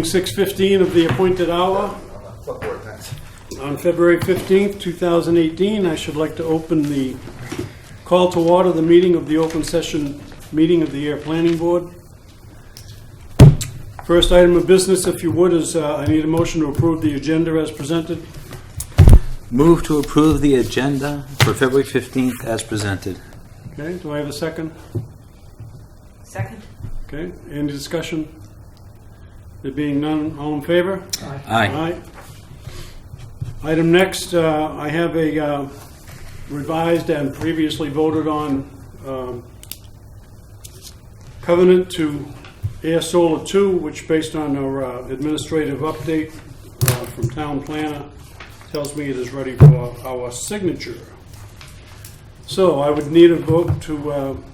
6:15 of the appointed hour on February 15th, 2018. I should like to open the call to order the meeting of the open session meeting of the Ayer Planning Board. First item of business, if you would, is I need a motion to approve the agenda as presented. Move to approve the agenda for February 15th as presented. Okay, do I have a second? Second. Okay, any discussion? There being none, all in favor? Aye. Item next, I have a revised and previously voted on covenant to Ayer Solar 2, which based on our administrative update from town planner, tells me it is ready for our signature. So I would need a vote to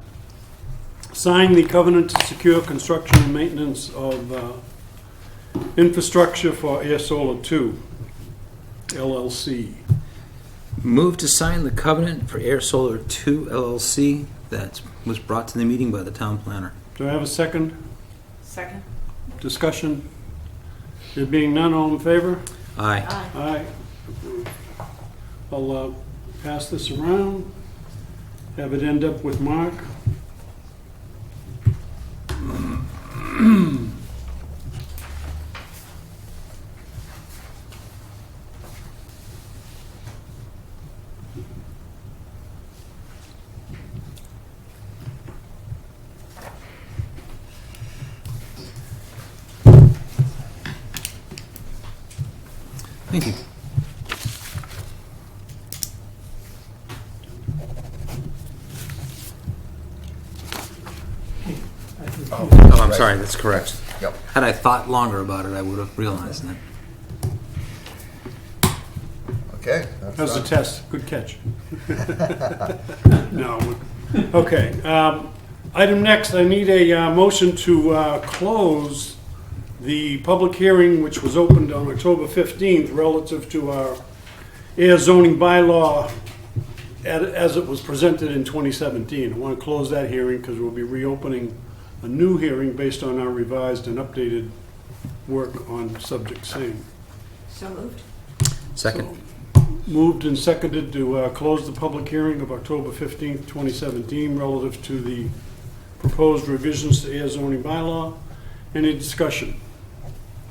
sign the covenant to secure construction and maintenance of infrastructure for Ayer Solar 2, LLC. Move to sign the covenant for Ayer Solar 2 LLC that was brought to the meeting by the town planner. Do I have a second? Second. Discussion? There being none, all in favor? Aye. Aye. I'll pass this around, have it end up with Mark. Thank you. Oh, I'm sorry, that's correct. Yep. Had I thought longer about it, I would have realized that. Okay. That's How's the done. test? Good catch. No. Okay. Item next, I need a motion to close the public hearing, which was opened on October 15th, relative to our air zoning bylaw as it was presented in 2017. I want to close that hearing because we'll be reopening a new hearing based on our revised and updated work on subject same. So moved. Second. Moved and seconded to close the public hearing of October 15th, 2017, relative to the proposed revisions to air zoning bylaw. Any discussion?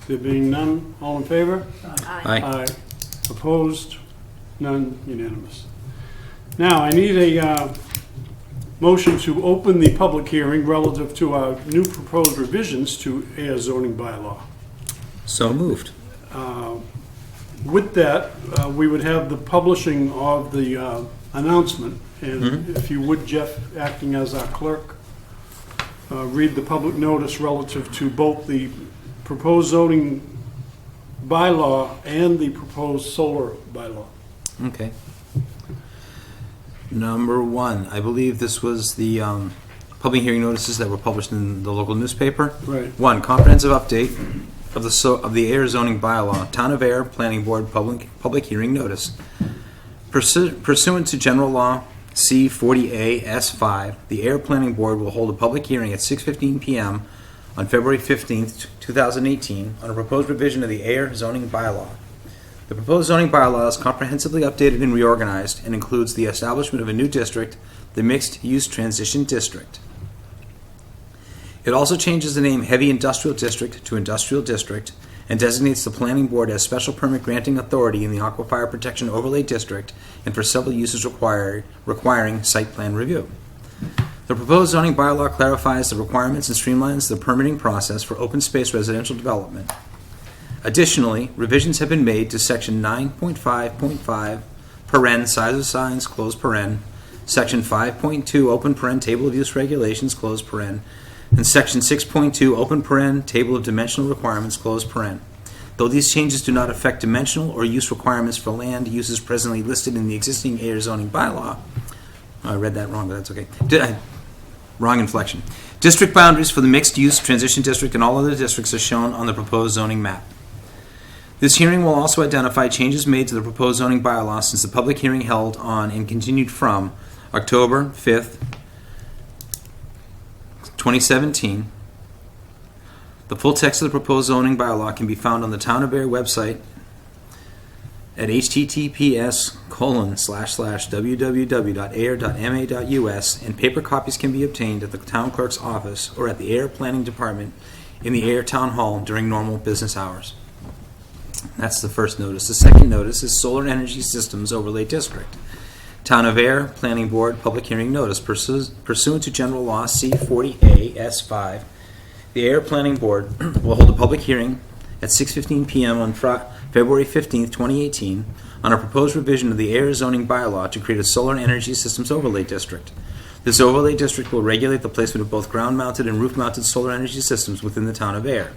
There being none, all in favor? Aye. Opposed? None, unanimous. Now, I need a motion to open the public hearing relative to our new proposed revisions to air zoning bylaw. So moved. With that, we would have the publishing of the announcement, and if you would, Jeff, acting as our clerk, read the public notice relative to both the proposed zoning bylaw and the proposed solar bylaw. Okay. Number one, I believe this was the public hearing notices that were published in the local newspaper. Right. One, comprehensive update of the Ayer zoning bylaw, Town of Ayer Planning Board public hearing notice. Pursuant to General Law C-40A S5, the Ayer Planning Board will hold a public hearing at 6:15 p.m. on February 15th, 2018, on a proposed revision of the Ayer zoning bylaw. The proposed zoning bylaw is comprehensively updated and reorganized and includes the establishment of a new district, the Mixed-Use Transition District. It also changes the name Heavy Industrial District to Industrial District and designates the Planning Board as special permit granting authority in the Aquifer Protection Overlay District and for several uses requiring site plan review. The proposed zoning bylaw clarifies the requirements and streamlines the permitting process for open space residential development. Additionally, revisions have been made to Section 9.5.5, paren, size of signs, close paren, Section 5.2, open paren, table of use regulations, close paren, and Section 6.2, open paren, table of dimensional requirements, close paren. Though these changes do not affect dimensional or use requirements for land uses presently listed in the existing Ayer zoning bylaw, I read that wrong, but that's okay. Wrong inflection. District boundaries for the mixed-use transition district and all other districts are shown on the proposed zoning map. This hearing will also identify changes made to the proposed zoning bylaw since the public hearing held on and continued from October 5th, 2017. The full text of the proposed zoning bylaw can be found on the Town of Ayer website at https://www.ayer.ma.us, and paper copies can be obtained at the town clerk's office or at the Ayer Planning Department in the Ayer Town Hall during normal business hours. That's the first notice. The second notice is Solar Energy Systems Overlay District. Town of Ayer Planning Board Public Hearing Notice. Pursuant to General Law C-40A S5, the Ayer Planning Board will hold a public hearing at 6:15 p.m. on February 15, 2018, on a proposed revision of the Ayer zoning bylaw to create a Solar Energy Systems Overlay District. This overlay district will regulate the placement of both ground-mounted and roof-mounted solar energy systems within the Town of Ayer.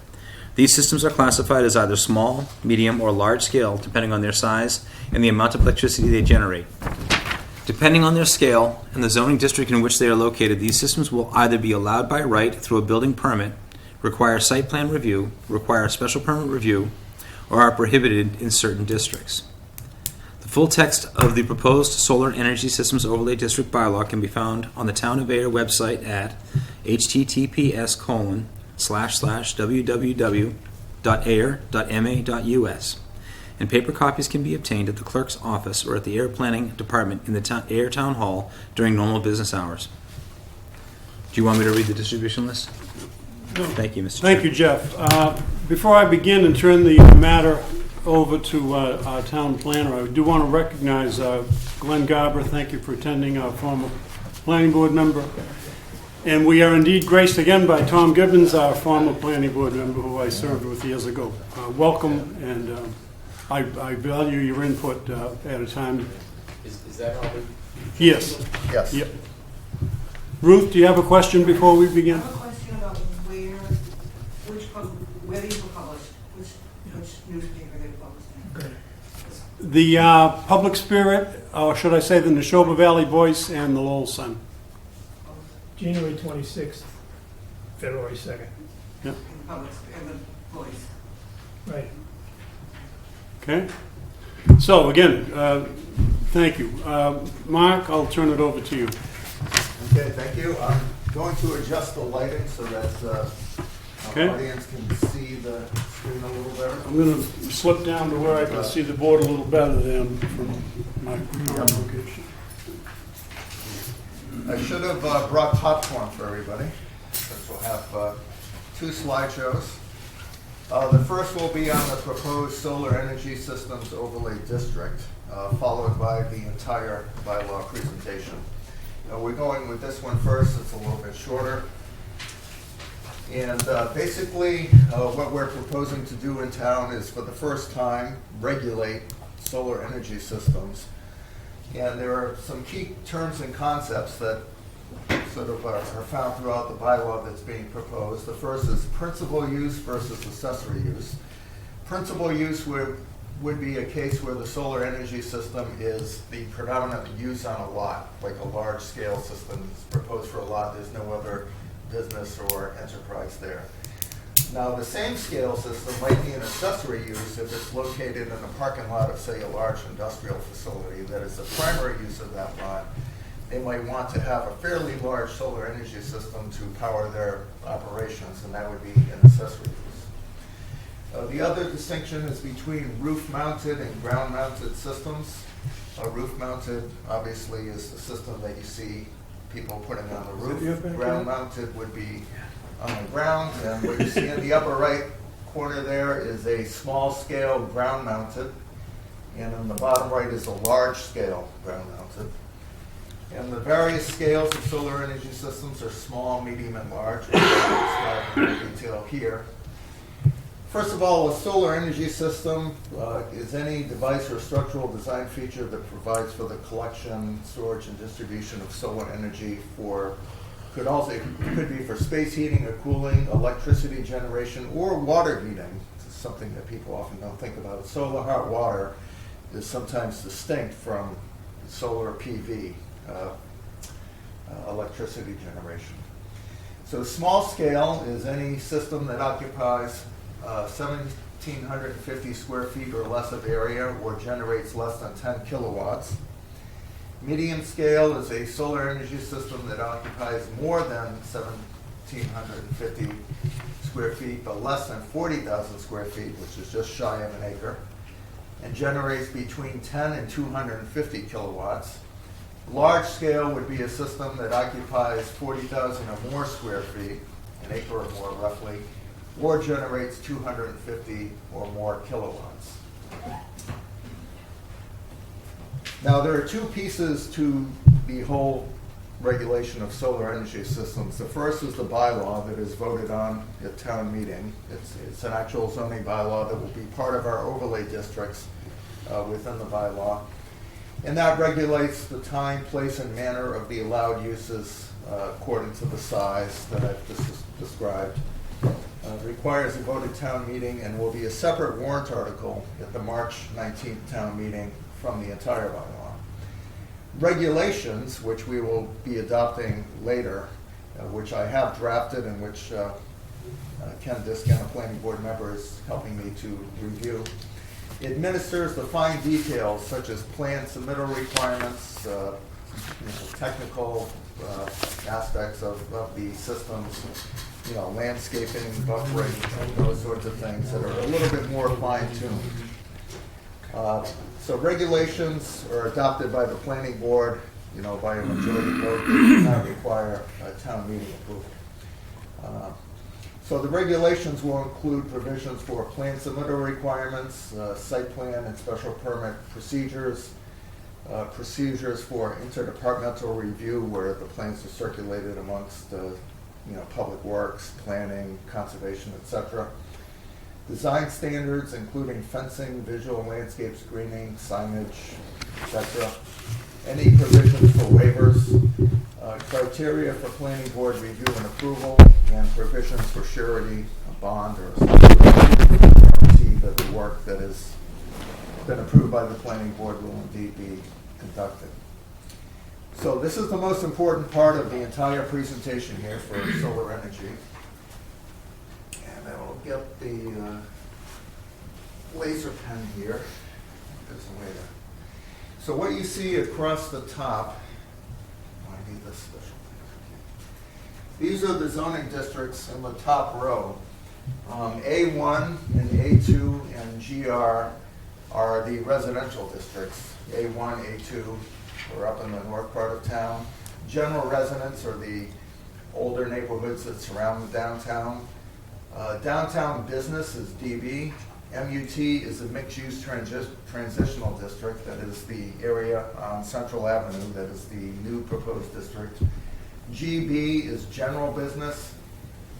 These systems are classified as either small, medium, or large scale, depending on their size and the amount of electricity they generate. Depending on their scale and the zoning district in which they are located, these systems will either be allowed by right through a building permit, require site plan review, require special permit review, or are prohibited in certain districts. The full text of the proposed Solar Energy Systems Overlay District bylaw can be found on the Town of Ayer website at https://www.ayer.ma.us, and paper copies can be obtained at the clerk's office or at the Ayer Planning Department in the Ayer Town Hall during normal business hours. Do you want me to read the distribution list? No. Thank you, Mr. Thank Chair. you, Jeff. Before I begin and turn the matter over to our town planner, I do want to recognize Glenn Garber. Thank you for attending, our former planning board member. And we are indeed graced again by Tom Gibbons, our former planning board member who I served with years ago. Welcome, and I value your input at a time. Is that all? Yes. Yes. Yep. Ruth, do you have a question before we begin? I have a question about where these were published, which newspaper they were published in. The Public Spirit, or should I say the Neshoba Valley Voice and the Lowell Sun. January 26th, February 2nd. In the voice. Right. Okay? So again, thank you. Mark, I'll turn it over to you. Okay, thank you. I'm going to adjust the lighting so that Okay. our audience can see the screen a little better. I'm going to slip down to where I can see the board a little better than from my current location. I should have brought popcorn for everybody, since we'll have two slideshows. The first will be on the proposed Solar Energy Systems Overlay District, followed by the entire bylaw presentation. We're going with this one first. It's a little bit shorter. And basically, what we're proposing to do in town is, for the first time, regulate solar energy systems. And there are some key terms and concepts that sort of are found throughout the bylaw that's being proposed. The first is principal use versus accessory use. Principal use would be a case where the solar energy system is the predominant use on a lot, like a large-scale system is proposed for a lot. There's no other business or enterprise there. Now, the same scale system might be an accessory use if it's located in a parking lot of, say, a large industrial facility that is the primary use of that lot. They might want to have a fairly large solar energy system to power their operations, and that would be an accessory use. The other distinction is between roof-mounted and ground-mounted systems. Roof-mounted, obviously, is the system that you see people putting on the roof. Ground-mounted would be on the ground, and what you see in the upper right corner there is a small-scale ground-mounted, and on the bottom right is a large-scale ground-mounted. And the various scales of solar energy systems are small, medium, and large, which I'll describe in detail here. First of all, a solar energy system is any device or structural design feature that provides for the collection, storage, and distribution of solar energy could be for space heating or cooling, electricity generation, or water heating. This is something that people often don't think about. Solar hot water is sometimes distinct from solar PV, electricity generation. So small scale is any system that occupies 1,750 square feet or less of area or generates less than 10 kilowatts. Medium scale is a solar energy system that occupies more than 1,750 square feet, but less than 40,000 square feet, which is just shy of an acre, and generates between 10 and 250 kilowatts. Large scale would be a system that occupies 40,000 or more square feet, an acre or more roughly, or generates 250 or more kilowatts. Now, there are two pieces to the whole regulation of solar energy systems. The first is the bylaw that is voted on at town meeting. It's an actual zoning bylaw that will be part of our overlay districts within the bylaw. And that regulates the time, place, and manner of the allowed uses according to the size that I've just described. It requires a vote at town meeting and will be a separate warrant article at the March 19th town meeting from the entire bylaw. Regulations, which we will be adopting later, which I have drafted and which Ken Diskin, a planning board member, is helping me to review, administers the fine details such as plan submittal requirements, technical aspects of the systems, landscaping, buffering, those sorts of things that are a little bit more fine-tuned. So regulations are adopted by the planning board, by a majority vote. They do not require a town meeting approval. So the regulations will include provisions for plan submittal requirements, site plan and special permit procedures, procedures for interdepartmental review where the plans are circulated amongst public works, planning, conservation, etc. Design standards, including fencing, visual landscape screening, signage, etc. Any provisions for waivers, criteria for planning board review and approval, and provisions for surety, a bond, or a guarantee that the work that has been approved by the planning board will indeed be conducted. So this is the most important part of the entire presentation here for solar energy. And I will get the laser pen here. There's a way to. So what you see across the top, I need this special thing. These are the zoning districts in the top row. A1 and A2 and GR are the residential districts. A1, A2 are up in the north part of town. General residents are the older neighborhoods that surround the downtown. Downtown business is DB. MUT is a mixed-use transitional district. That is the area on Central Avenue. That is the new proposed district. GB is general business.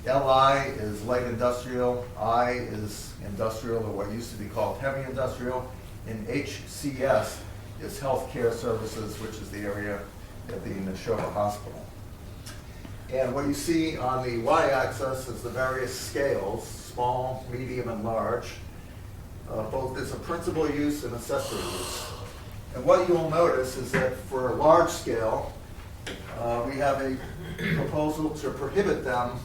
LI is light industrial. I is industrial, or what used to be called heavy industrial. And HCS is healthcare services, which is the area at the Neshoba Hospital. And what you see on the y-axis is the various scales, small, medium, and large, both as a principal use and accessory use. And what you'll notice is that for a large scale, we have a proposal to prohibit them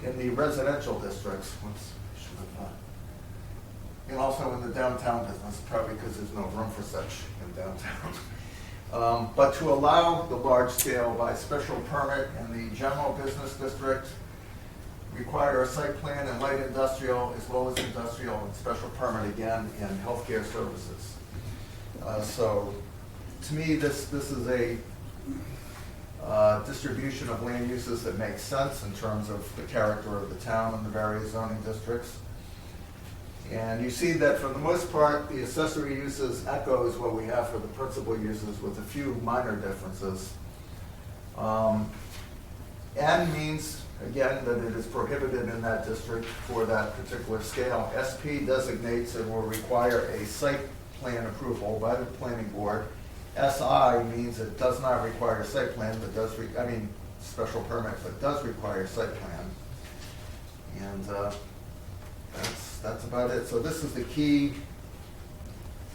in the residential districts. And also in the downtown business, probably because there's no room for such in downtown. But to allow the large scale by special permit in the general business district, require a site plan in light industrial as well as industrial and special permit again in healthcare services. So to me, this is a distribution of land uses that makes sense in terms of the character of the town and the various zoning districts. And you see that for the most part, the accessory uses echoes what we have for the principal uses with a few minor differences. N means, again, that it is prohibited in that district for that particular scale. SP designates and will require a site plan approval by the planning board. SI means it does not require a site plan, but does, special permit, but does require a site plan. And that's about it. So this is the key,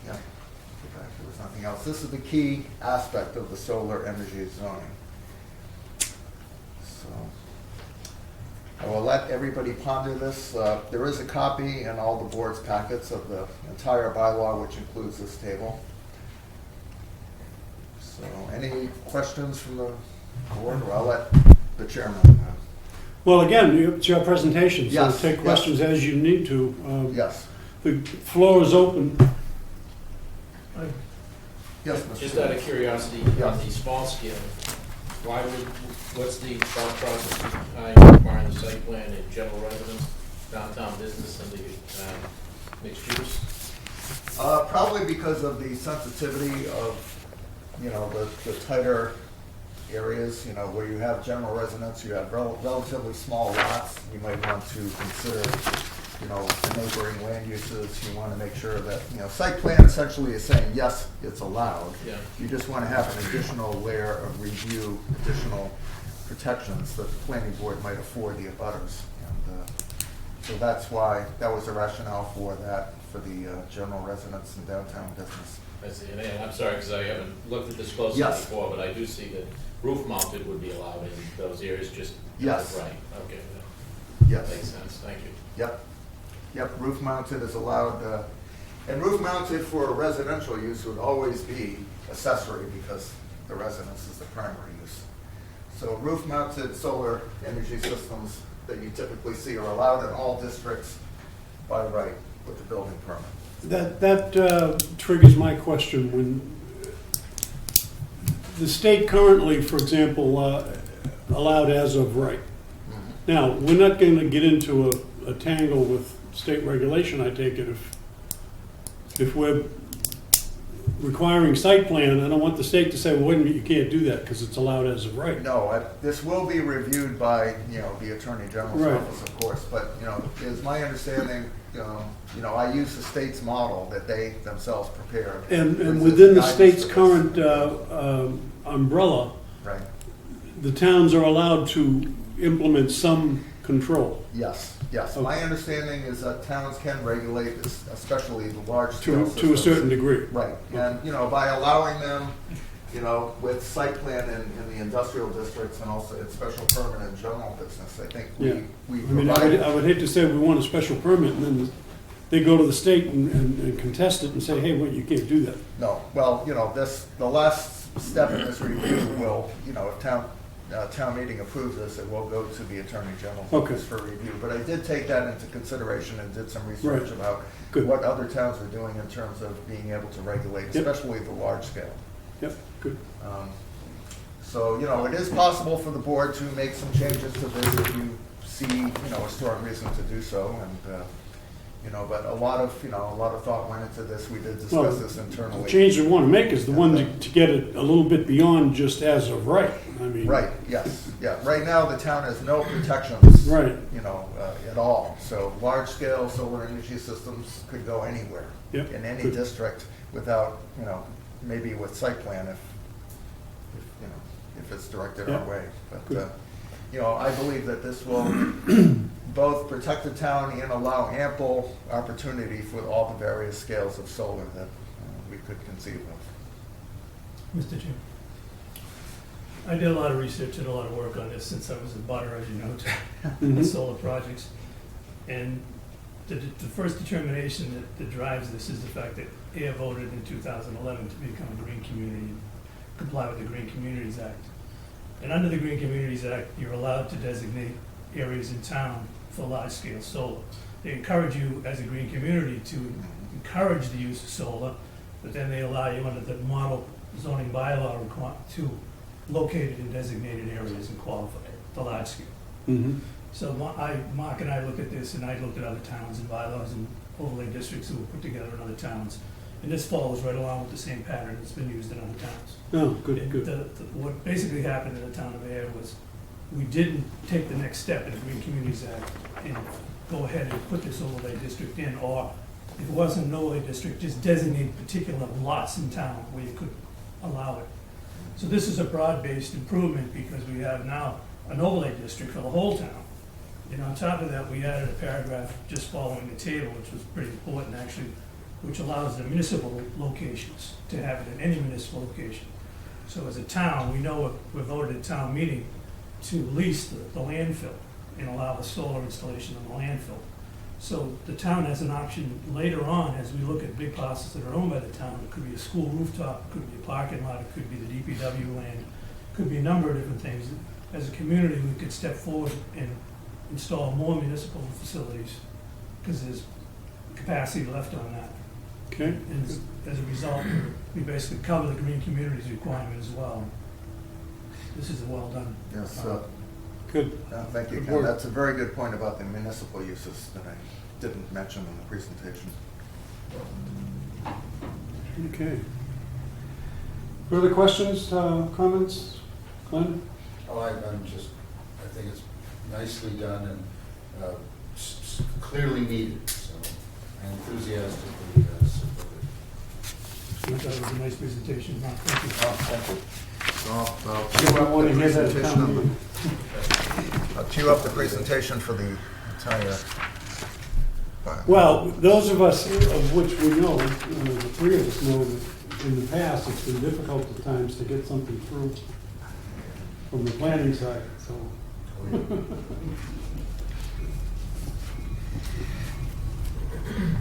yeah, go back, there was nothing else. This is the key aspect of the solar energy zoning. So I will let everybody ponder this. There is a copy in all the board's packets of the entire bylaw, which includes this table. So any questions from the board? Or I'll let the chairman Well, again, it's your presentation, so Yes, take yes. questions as you need to. Yes. The floor is open. Yes, Mr. Just out of curiosity, Yeah. on the small scale, what's the thought process behind requiring the site plan in general residence, downtown business, and the mixed use? Probably because of the sensitivity of, the tighter areas, where you have general residence, you have relatively small lots. You might want to consider, the neighboring land uses. You want to make sure that, site plan essentially is saying, yes, it's allowed. Yeah. You just want to have an additional layer of review, additional protections that the planning board might afford the abutters. And so that's why, that was the rationale for that, for the general residence and downtown business. I see, and I'm sorry, because I haven't looked at this closely Yes. before, but I do see that roof mounted would be allowed in those areas, just. Yes. Right, okay, Yes. that makes sense, thank you. Yep, roof mounted is allowed, and roof mounted for residential use would always be accessory because the residence is the primary use. So roof mounted solar energy systems that you typically see are allowed in all districts by right with the building permit. That triggers my question. When the state currently, for example, allowed as of right. Now, we're not going to get into a tangle with state regulation, I take it. If we're requiring site plan, I don't want the state to say, well, wait a minute, you can't do that because it's allowed as of right. No, this will be reviewed by, the Attorney General's Right. office, of course, but, it is my understanding, I use the state's model that they themselves prepared. And within the state's current umbrella, Right, the towns are allowed to implement some control yes. Okay. My understanding is that towns can regulate, especially the large scale systems. to a certain degree. Right, and, by allowing them, with site plan in the industrial districts and also in special permit in general business, I think Yeah. we I mean, provide. I would hate to say we want a special permit and then they go to the state and contest it and say, hey, wait, you can't do that. No, well, the last step in this review will, if town meeting approves this, it will go to the Attorney General's Okay. office for review. But I did take that into consideration and did some research Right. about Good. what other towns are doing in terms of being able to regulate, Yep. especially the large scale. Yep, good. So, it is possible for the board to make some changes to this if you see, a strong reason to do so. And, but a lot of thought went into this. We did Well, discuss this The internally. change we want to make is the one to get it a little bit beyond just as of right. I mean. Right, yes, yeah. Right now, the town has no protections. Right. At all. So large-scale solar energy systems could go anywhere. Yep, In any good. district without, maybe with site plan if it's directed our Yep, way. But, good. I believe that this will both protect the town and allow ample opportunity for all the various scales of solar that we could conceive of. Mr. Chairman. I did a lot of research and a lot of work on this since I was a butter, as you know, to Mhm. solar projects. And the first determination that drives this is the fact that Ayer voted in 2011 to become a green community and comply with the Green Communities Act. And under the Green Communities Act, you're allowed to designate areas in town for large-scale solar. They encourage you as a green community to encourage the use of solar, but then they allow you under the model zoning bylaw to locate it in designated areas and qualify it for large scale. Mhm. So Mark and I looked at this, and I looked at other towns and bylaws and overlay districts that were put together in other towns. And this follows right along with the same pattern that's been used in other towns. Oh, good, And good. what basically happened in the town of Ayer was, we didn't take the next step in the Green Communities Act and go ahead and put this overlay district in, or if it wasn't an overlay district, just designate particular lots in town where you could allow it. So this is a broad-based improvement because we have now an overlay district for the whole town. And on top of that, we added a paragraph just following the table, which was pretty important actually, which allows the municipal locations to have it in any municipal location. So as a town, we know we voted at town meeting to lease the landfill and allow the solar installation on the landfill. So the town has an option later on, as we look at big parcels that are owned by the town. It could be a school rooftop, it could be a parking lot, it could be the DPW land, it could be a number of different things. As a community, we could step forward and install more municipal facilities, because there's capacity left on that. Okay, And as a result, we basically cover the green communities requirement as well. This is well done. Yes, good. thank you, Good Ken. work. That's a very good point about the municipal uses that I didn't mention in the presentation. Okay. Further questions, comments? Glenn? Oh, I think it's nicely done and clearly needed, so I enthusiastically support it. I thought it was a nice presentation, Mark, thank you. Oh, thank you. So I'll You cue might up want the to hear that at presentation town on meeting. I'll cue up the presentation for the entire. Well, those of us of which we know, the three of us know that in the past, it's been difficult at times to get something through from the planning side, so.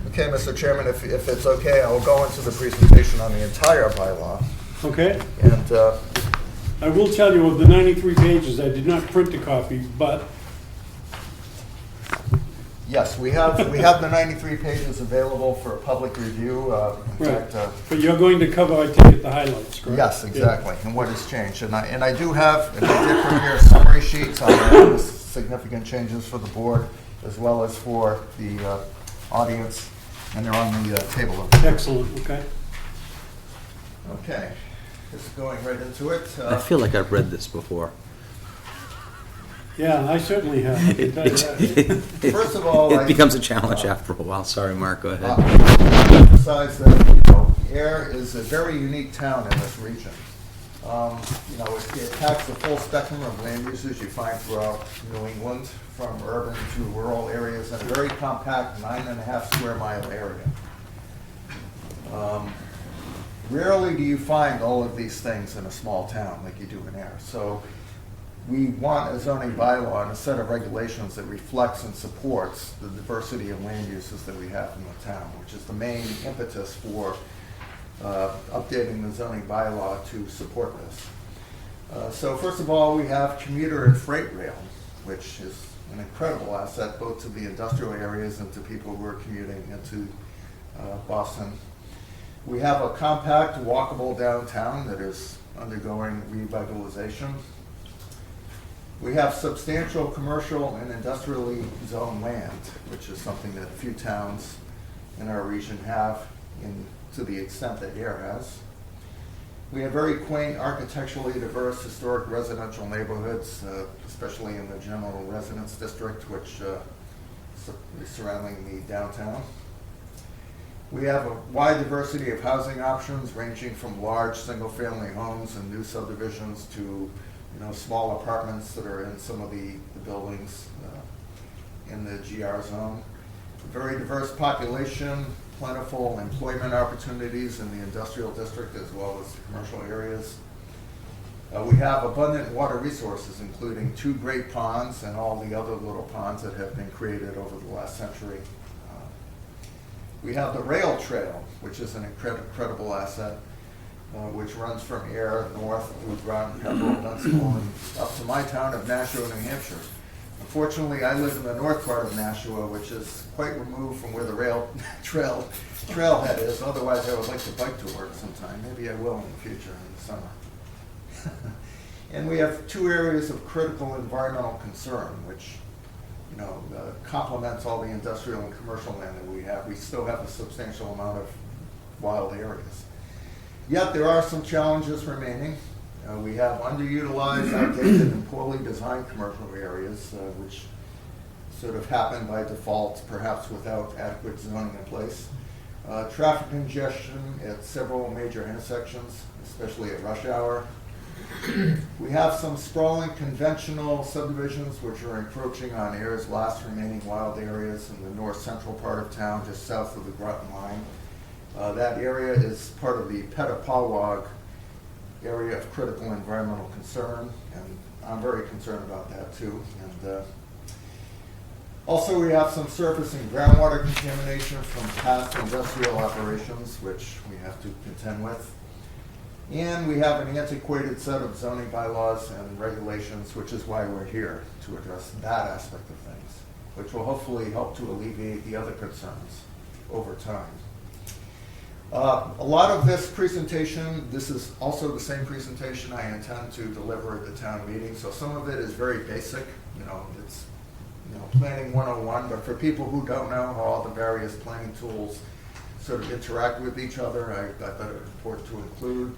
Okay, Mr. Chairman, if it's okay, I will go into the presentation on the entire bylaw. Okay, And I will tell you of the 93 pages, I did not print a copy, but yes, we have the 93 pages available for public review. In Right. fact, but you're going to cover, I take it, the highlights, correct? yes, exactly, and what has changed. And I do have, and I did prepare summary sheets on the significant changes for the board, as well as for the audience, and they're on the table. Yeah. Excellent, okay. Okay, just going right into it. I feel like I've read this before. Yeah, I certainly have. I can tell you that. First of all, It becomes a challenge after a while. Sorry, Mark, go ahead. emphasize that, Ayer is a very unique town in this region. It packs the full spectrum of land uses you find throughout New England, from urban to rural areas, in a very compact 9.5 square mile area. Rarely do you find all of these things in a small town like you do in Ayer. So we want a zoning bylaw and a set of regulations that reflects and supports the diversity of land uses that we have in the town, which is the main impetus for updating the zoning bylaw to support this. So first of all, we have commuter and freight rail, which is an incredible asset both to the industrial areas and to people who are commuting into Boston. We have a compact, walkable downtown that is undergoing revitalization. We have substantial commercial and industrially zoned land, which is something that few towns in our region have to the extent that Ayer has. We have very quaint, architecturally diverse, historic residential neighborhoods, especially in the general residence district, which is surrounding the downtown. We have a wide diversity of housing options, ranging from large single-family homes and new subdivisions to small apartments that are in some of the buildings in the GR zone. A very diverse population, plentiful employment opportunities in the industrial district as well as the commercial areas. We have abundant water resources, including 2 great ponds and all the other little ponds that have been created over the last century. We have the rail trail, which is an incredible asset, which runs from Ayer north through Groton, Pembroke, Dunstable, and up to my town of Nashua, New Hampshire. Unfortunately, I live in the north part of Nashua, which is quite removed from where the rail trailhead is. Otherwise, I would like to bike to work sometime. Maybe I will in the future, in the summer. And we have 2 areas of critical environmental concern, which complements all the industrial and commercial land that we have. We still have a substantial amount of wild areas. Yet there are some challenges remaining. We have underutilized, outdated, and poorly designed commercial areas, which sort of happen by default, perhaps without adequate zoning in place. Traffic congestion at several major intersections, especially at rush hour. We have some sprawling conventional subdivisions which are encroaching on Ayer's last remaining wild areas in the north central part of town, just south of the Groton line. That area is part of the Petapawag area of critical environmental concern, and I'm very concerned about that too. And also we have some surface and groundwater contamination from past industrial operations, which we have to contend with. And we have an antiquated set of zoning bylaws and regulations, which is why we're here, to address that aspect of things, which will hopefully help to alleviate the other concerns over time. A lot of this presentation, this is also the same presentation I intend to deliver at the town meeting, so some of it is very basic, it's planning 101, but for people who don't know how all the various planning tools sort of interact with each other, I thought it was important to include.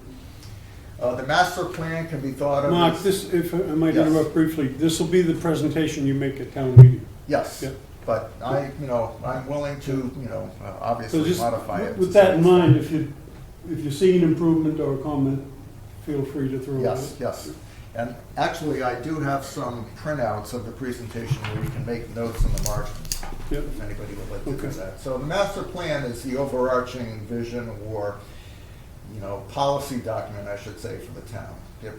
The master plan can be thought of Mark, as... if I might Yes. interrupt briefly, this will be the presentation you make at town meeting. Yes, Yep. but I'm willing to, So obviously just, modify it. with to that some in mind, extent. if you see an improvement or a comment, feel free to throw it out. Yes. And actually, I do have some printouts of the presentation where you can make notes in the margins, Yep. if anybody would like to do Okay. that. So the master plan is the overarching vision or, policy document, I should say, for the town. It,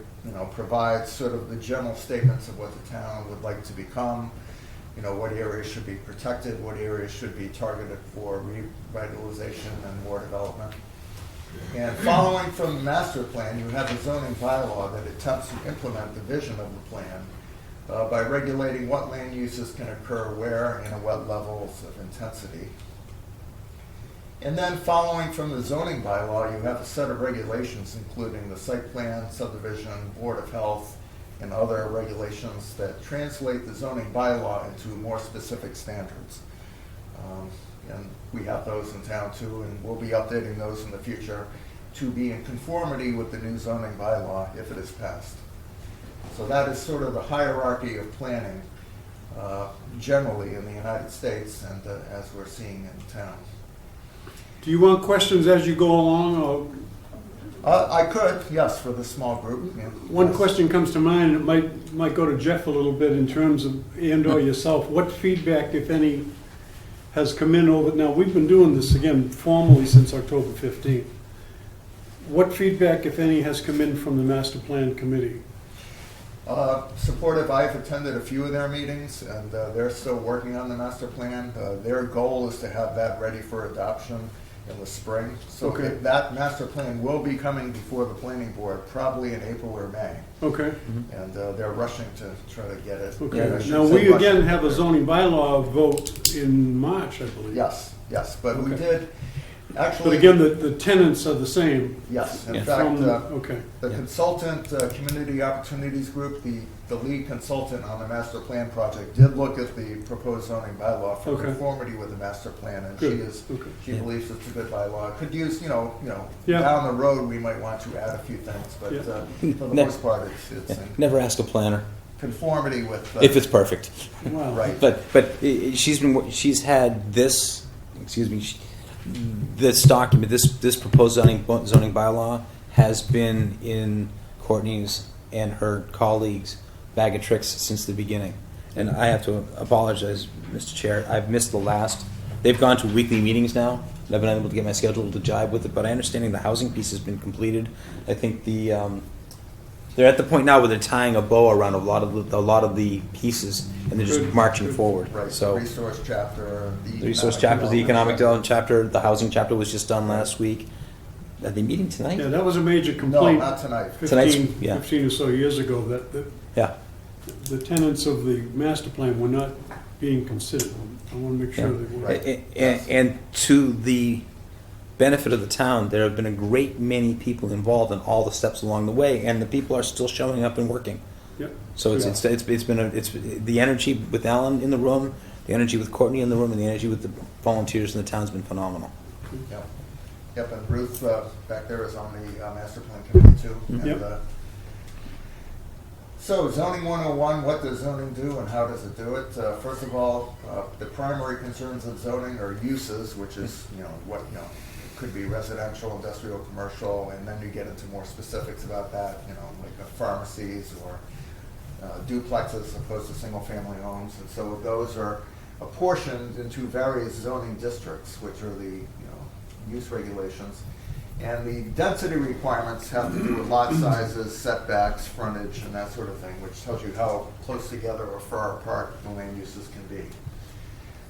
provides sort of the general statements of what the town would like to become, what areas should be protected, what areas should be targeted for revitalization and more development. And following from the master plan, you have a zoning bylaw that attempts to implement the vision of the plan by regulating what land uses can occur where and at what levels of intensity. And then following from the zoning bylaw, you have a set of regulations, including the site plan, subdivision, board of health, and other regulations that translate the zoning bylaw into more specific standards. And we have those in town too, and we'll be updating those in the future to be in conformity with the new zoning bylaw if it is passed. So that is sort of the hierarchy of planning generally in the United States and as we're seeing in town. Do you want questions as you go along, or I could, yes, for the small group. Yeah. one Yes. question comes to mind, it might go to Jeff a little bit in terms of, and/or yourself, what feedback, if any, has come in over, now, we've been doing this again formally since October 15th. What feedback, if any, has come in from the master plan committee? Supportive. I've attended a few of their meetings, and they're still working on the master plan. Their goal is to have that ready for adoption in the spring. So Okay. that master plan will be coming before the planning board, probably in April or May. Okay, And they're rushing to try to get it. I okay. should Now, say we rushing. again have a zoning bylaw vote in March, I believe. Yes, but we Okay. did, But actually. again, the tenants are the same. Yes, in Yeah. fact, Okay, the Yeah. consultant, Community Opportunities Group, the lead consultant on the master plan project, did look at the proposed zoning bylaw for Okay. conformity with the master plan, and Good. Okay. she Yeah. believes it's a good bylaw. Could use, Yeah. down the road, we might want to add a few things, but Yeah. for the Ne- most part, it's in Never ask a planner conformity with. if it's perfect. wow. Right. But she's had this, this document, this proposed zoning bylaw has been in Courtney's and her colleagues' bag of tricks since the beginning. And I have to apologize, Mr. Chair. I've missed the last. They've gone to weekly meetings now, and I've been able to get my schedule to jibe with it. But I understanding the housing piece has been completed. I think they're at the point now where they're tying a bow around a lot of the pieces, and they're just Good. marching Good. forward. Right, So the resource chapter. the resource chapter, the economic development chapter, the housing chapter was just done last week. Are they meeting tonight? Yeah, that was a major No, complaint not tonight. 15 or so years ago, that Yeah. the tenants of the master plan were not being considered. I want to make sure Yeah. they were. Right. And to the benefit of the town, there have been a great many people involved in all the steps along the way, and the people are still showing up and working. Yep. So it's the energy with Alan in the room, the energy with Courtney in the room, and the energy with the volunteers in the town's been phenomenal. Yep, and Ruth back there is on the master plan committee too. And, Yep. So zoning 101, what does zoning do and how does it do it? First of all, the primary concerns of zoning are uses, which is, it could be residential, industrial, commercial, and then you get into more specifics about that, like pharmacies or duplexes as opposed to single-family homes. And so those are apportioned into various zoning districts, which are the, use regulations. And the density requirements have to do with lot sizes, setbacks, frontage, and that sort of thing, which tells you how close together or far apart the land uses can be.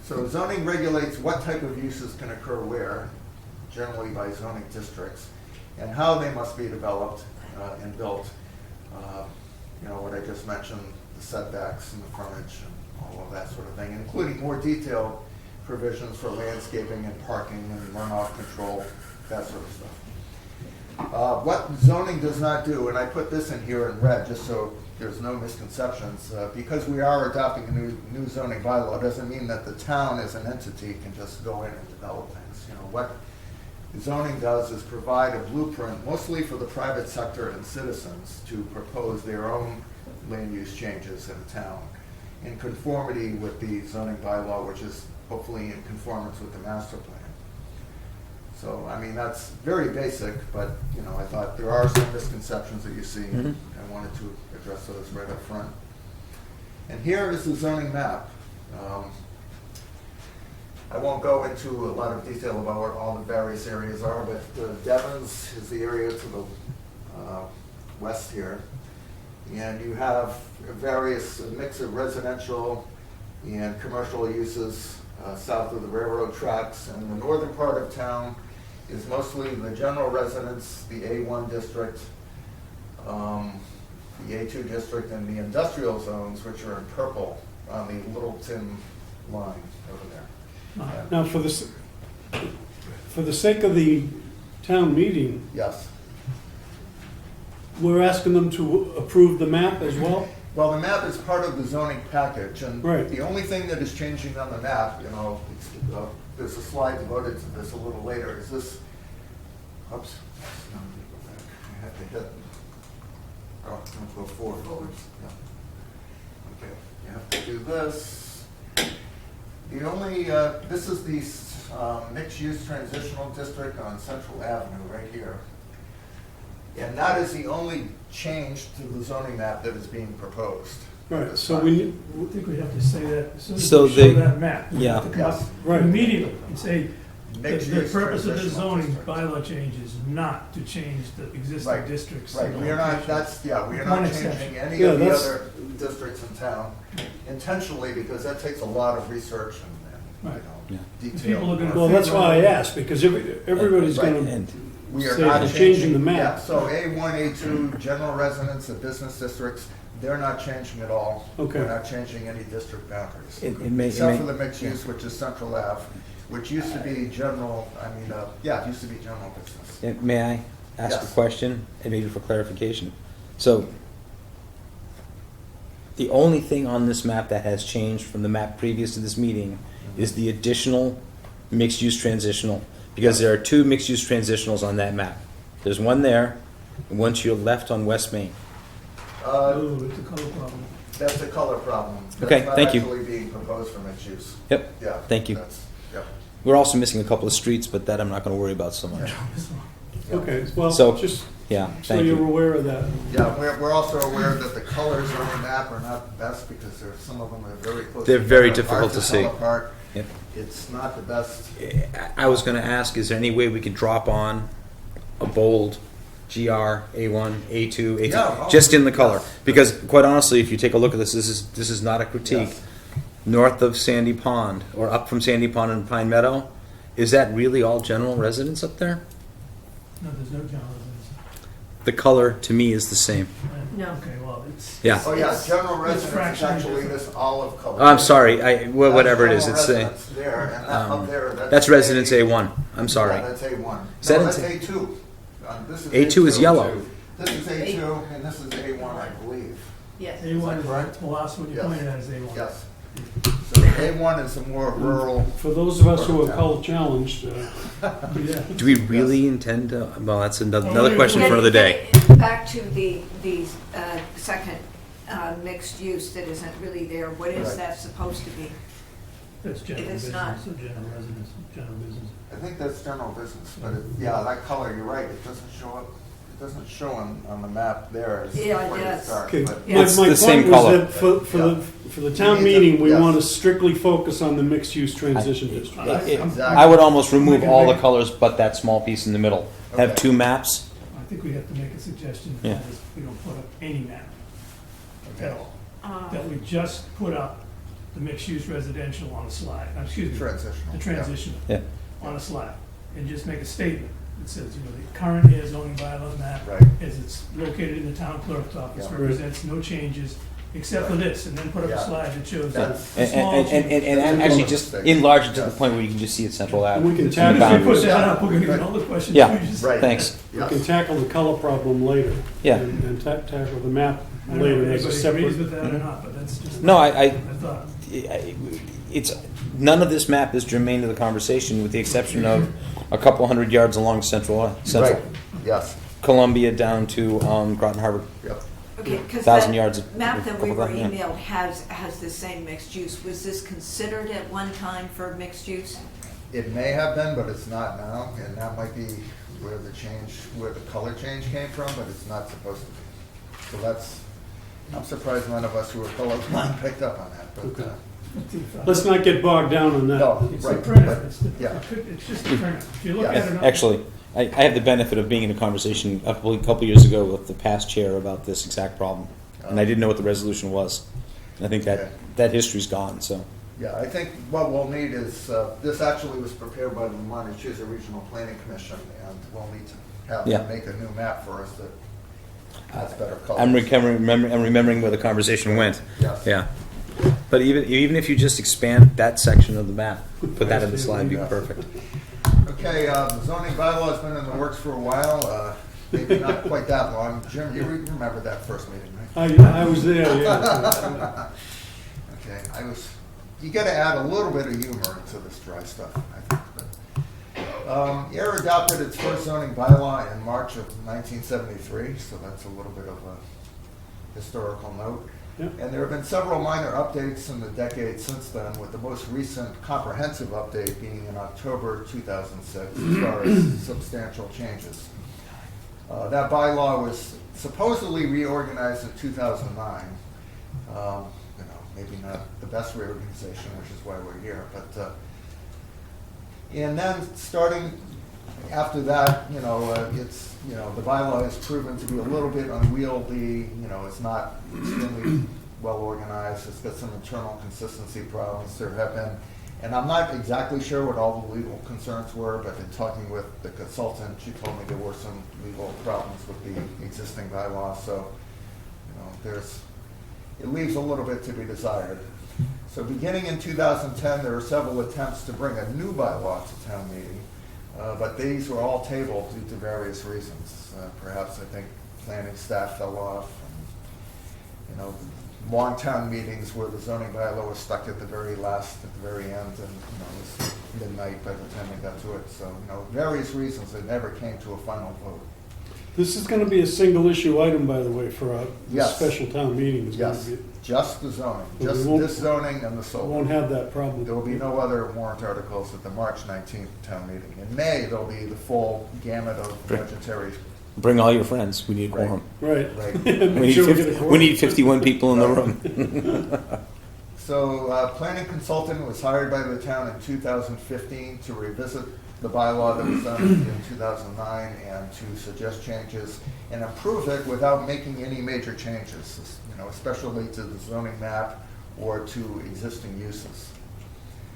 So zoning regulates what type of uses can occur where, generally by zoning districts. and how they must be developed and built. You know, what I just mentioned, the setbacks and the frontage and all of that sort of thing, including more detailed provisions for landscaping and parking and runoff control, that sort of stuff. What zoning does not do, and I put this in here in red just so there's no misconceptions, because we are adopting a new zoning bylaw doesn't mean that the town as an entity can just go in and develop things. You know, what zoning does is provide a blueprint, mostly for the private sector and citizens, to propose their own land use changes in the town in conformity with the zoning bylaw, which is hopefully in conformance with the master plan. So, I mean, that's very basic, but, you know, I thought there are some misconceptions that you see. I wanted to address those right up front. And here is the zoning map. I won't go into a lot of detail about what all the various areas are, but Devon's is the area to the west here. And you have various mix of residential and commercial uses south of the railroad tracks. And the northern part of town is mostly the general residence, the A1 district, the A2 district, and the industrial zones, which are in purple on the Littleton line over there. Now, for the sake of the town meeting, Yes. we're asking them to approve the map as well? Well, the map is part of the zoning package, and Right. the only thing that is changing on the map, you know, there's a slide devoted to this a little later, is this, oops, no, let me go back. I have to hit, don't go forward. Yeah. Okay, you have to do this. The only, this is the mixed-use transitional district on Central Avenue, right here. And that is the only change to the zoning map that is being proposed. Right, so we, I think we have to say that as soon as So we show they- that map. we have to come up Yes. Right. Immediately and say, the Mixed-use purpose of the transitional zoning district. bylaw change is not to change the existing Right, districts. Right, and we are not, locations. that's, yeah, we are One not exception. changing any Yeah, of the that's- other districts in town intentionally, because that takes a lot of research and, Right. you know, People are detail. gonna well, that's why I asked, because everybody's Right. gonna And We are say not they're changing the map. Yeah, so A1, A2, general residence and business districts, they're not changing at all. Okay. We're not changing any district boundaries. it may, Except for the mixed use, which is Central Ave, which used to be general, it used to be general business. may I ask a Yes. question, and maybe for clarification? So, the only thing on this map that has changed from the map previous to this meeting is the additional mixed-use transitional, because there are two mixed-use transitionals on that map. There's one there, and one to your left on West Main. Oh, it's a color problem. That's a color problem. Okay, thank you. That's not actually being proposed for mixed use. Yep, Yeah. Thank you. that's- Yep. we're also missing a couple of streets, but that I'm not gonna worry about so much. Okay, well, So- just Yeah, so thank you're you. aware of that. Yeah, we're also aware that the colors on the map are not the best, because some of them are very close. They're very together, difficult hard to see. tell apart. Yep. It's not the best. I was gonna ask, is there any way we could drop on a bold GR, A1, A2, A2, Yeah, oh, just in the color? yes. Because quite honestly, if you take a look at this is not a critique. Yes. North of Sandy Pond, or up from Sandy Pond and Pine Meadow, is that really all general residence up there? No, there's no general The color, to me, is the same. residence. No. Okay, well, it's. Yeah. Oh, yeah, general It's residence is fractionally actually different. this olive color. I'm sorry, whatever it is, That's it's, general residence there, and that up there, that's residence A1, I'm sorry. Yeah, that's A1. Is that No, in- that's A2. This is A2 is yellow. This is A2, and this is A1, I believe. Yes. A1 is, correct? the last one you Yes. pointed at is A1. Yes. So A1 is a more rural. For those of us who are color challenged, Yeah. Do we really intend to, well, that's another Well, question for another day. Back to the second mixed use that isn't really there, what is Right. that supposed to be? That's general If it's business, not- so general residence, general business. I think that's general business, but yeah, that color, you're right, it doesn't show up, it doesn't show on the map there. It's Yeah, quite yes. dark, okay. but- Yeah. It's My the same point was color. that for the town We need to- meeting, we yes. want to strictly focus on the mixed-use transition district. Exactly. I would almost remove all the colors but that small piece in the middle. Have Okay. two maps. I think we have to make a suggestion, Yeah. that is, we don't put up any map at Okay. all. That we just put up the mixed-use residential on a slide, excuse me, Transitional. the transition Yeah. on a slide, and just make a statement It says, the current Ayer zoning bylaw map, Right. as it's located in the town clerk's office, Yeah. represents no changes except for this, and then put up Yeah. a slide that shows That's- the small changes. And actually just enlarge it to the point where you can just see it Central And we Ave. can As soon as we tackle, put that up, we're gonna get all the questions. Yeah. we just- Right. Thanks. we Yes. can tackle the color problem later. Yeah. And tackle the map I don't know later if as a anybody agrees separate. with that or not, but that's just. No, I thought. it's, none of this map is germane to the conversation with the exception of a couple hundred yards along Central, Right, yes, Columbia down to Groton Harbor. yep. Okay, because 1,000 yards of- map that we couple were of that, yeah. emailed has the same mixed use. Was this considered at one time for mixed use? It may have been, but it's not now, and that might be where the color change came from, but it's not supposed to be. So I'm surprised none of us who are colorblind picked up on that, but, Okay. Let's not get bogged down on that. no, It's the right, printer, but- it's the, yeah. it's just the printer. If you look Yeah. at it. Actually, I have the benefit of being in a conversation a couple years ago with the past chair about this exact problem, and I didn't know what the resolution was. And I think Okay. that history's gone, so. Yeah, I think what we'll need is, this actually was prepared by the Montechusett Regional Planning Commission, and we'll need to have Yeah. them make a new map for us that has better colors. I'm remembering where the conversation went. Yes. Yeah. But even if you just expand that section of the map, put that in the slide, it'd be Yeah. perfect. Okay, the zoning bylaw has been in the works for a while, maybe not quite that long. Jim, you remember that first meeting, right? I was there, yeah. Okay, you gotta add a little bit of humor into this dry stuff, I think. But, Ayer adopted its first zoning bylaw in March of 1973, so that's a little bit of a historical note. Yeah. And there have been several minor updates in the decade since then, with the most recent comprehensive update being in October 2006, as far as substantial changes. That bylaw was supposedly reorganized in 2009. Maybe not the best reorganization, which is why we're here, but and then starting after that, the bylaw has proven to be a little bit unwieldy. It's not extremely well organized. It's got some internal consistency problems. There have been, and I'm not exactly sure what all the legal concerns were, but in talking with the consultant, she told me there were some legal problems with the existing bylaw. So, it leaves a little bit to be desired. So beginning in 2010, there were several attempts to bring a new bylaw to town meeting, but these were all tabled due to various reasons. Perhaps I think planning staff fell off, and, long town meetings where the zoning bylaw was stuck at the very end, and it was midnight by the time they got to it. So various reasons it never came to a final vote. This is gonna be a single issue item, by the way, for a Yes. special town meeting. It's gonna Yes, be- just the zoning, But we just won't- this zoning and the We solar. won't have that problem. There will be no other warrant articles at the March 19th town meeting. In May, there'll be the full gamut of budgetary. Bring all your friends. We need a Right. quorum. Right. Right. Make sure we get a We quorum. need 51 people in the room. So, planning consultant was hired by the town in 2015 to revisit the bylaw that was done in 2009 and to suggest changes and improve it without making any major changes, especially to the zoning map or to existing uses.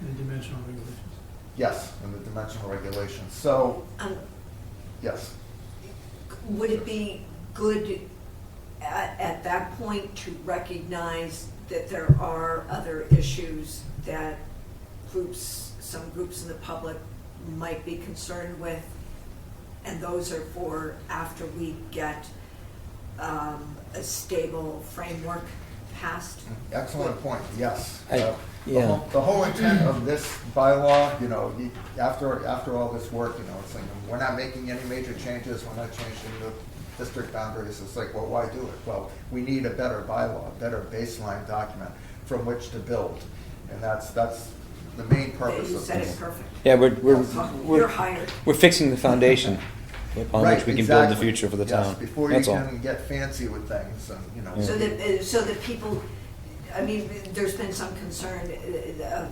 The dimensional regulations. Yes, and the dimensional regulations. So, Um, yes. Would it be good at that point to recognize that there are other issues that some groups in the public might be concerned with, and those are for after we get a stable framework passed? Excellent point, yes. Yeah. The whole intent of this bylaw, after all this work, it's like, we're not making any major changes, we're not changing the district boundaries. It's like, well, why do it? Well, we need a better bylaw, a better baseline document from which to build. And that's the main purpose You of said this. it perfect. Yeah, You're we're hired. fixing the foundation upon Right, which we can build the exactly. future for the Yes, town. before you That's all. can get fancy with things, and, So that people, there's been some concern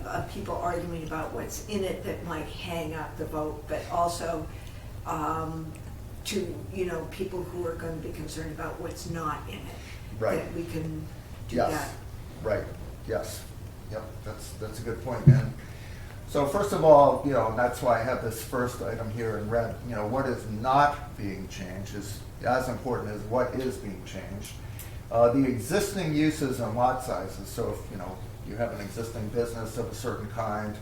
of people arguing about what's in it that might hang up the vote, but also to, people who are going to be concerned about what's not in it. Right. That we can do Yes, that. right, yes. Yep, that's a good point. And So first of all, and that's why I have this first item here in red. What is not being changed is as important as what is being changed. The existing uses and lot sizes. So if you have an existing business of a certain kind,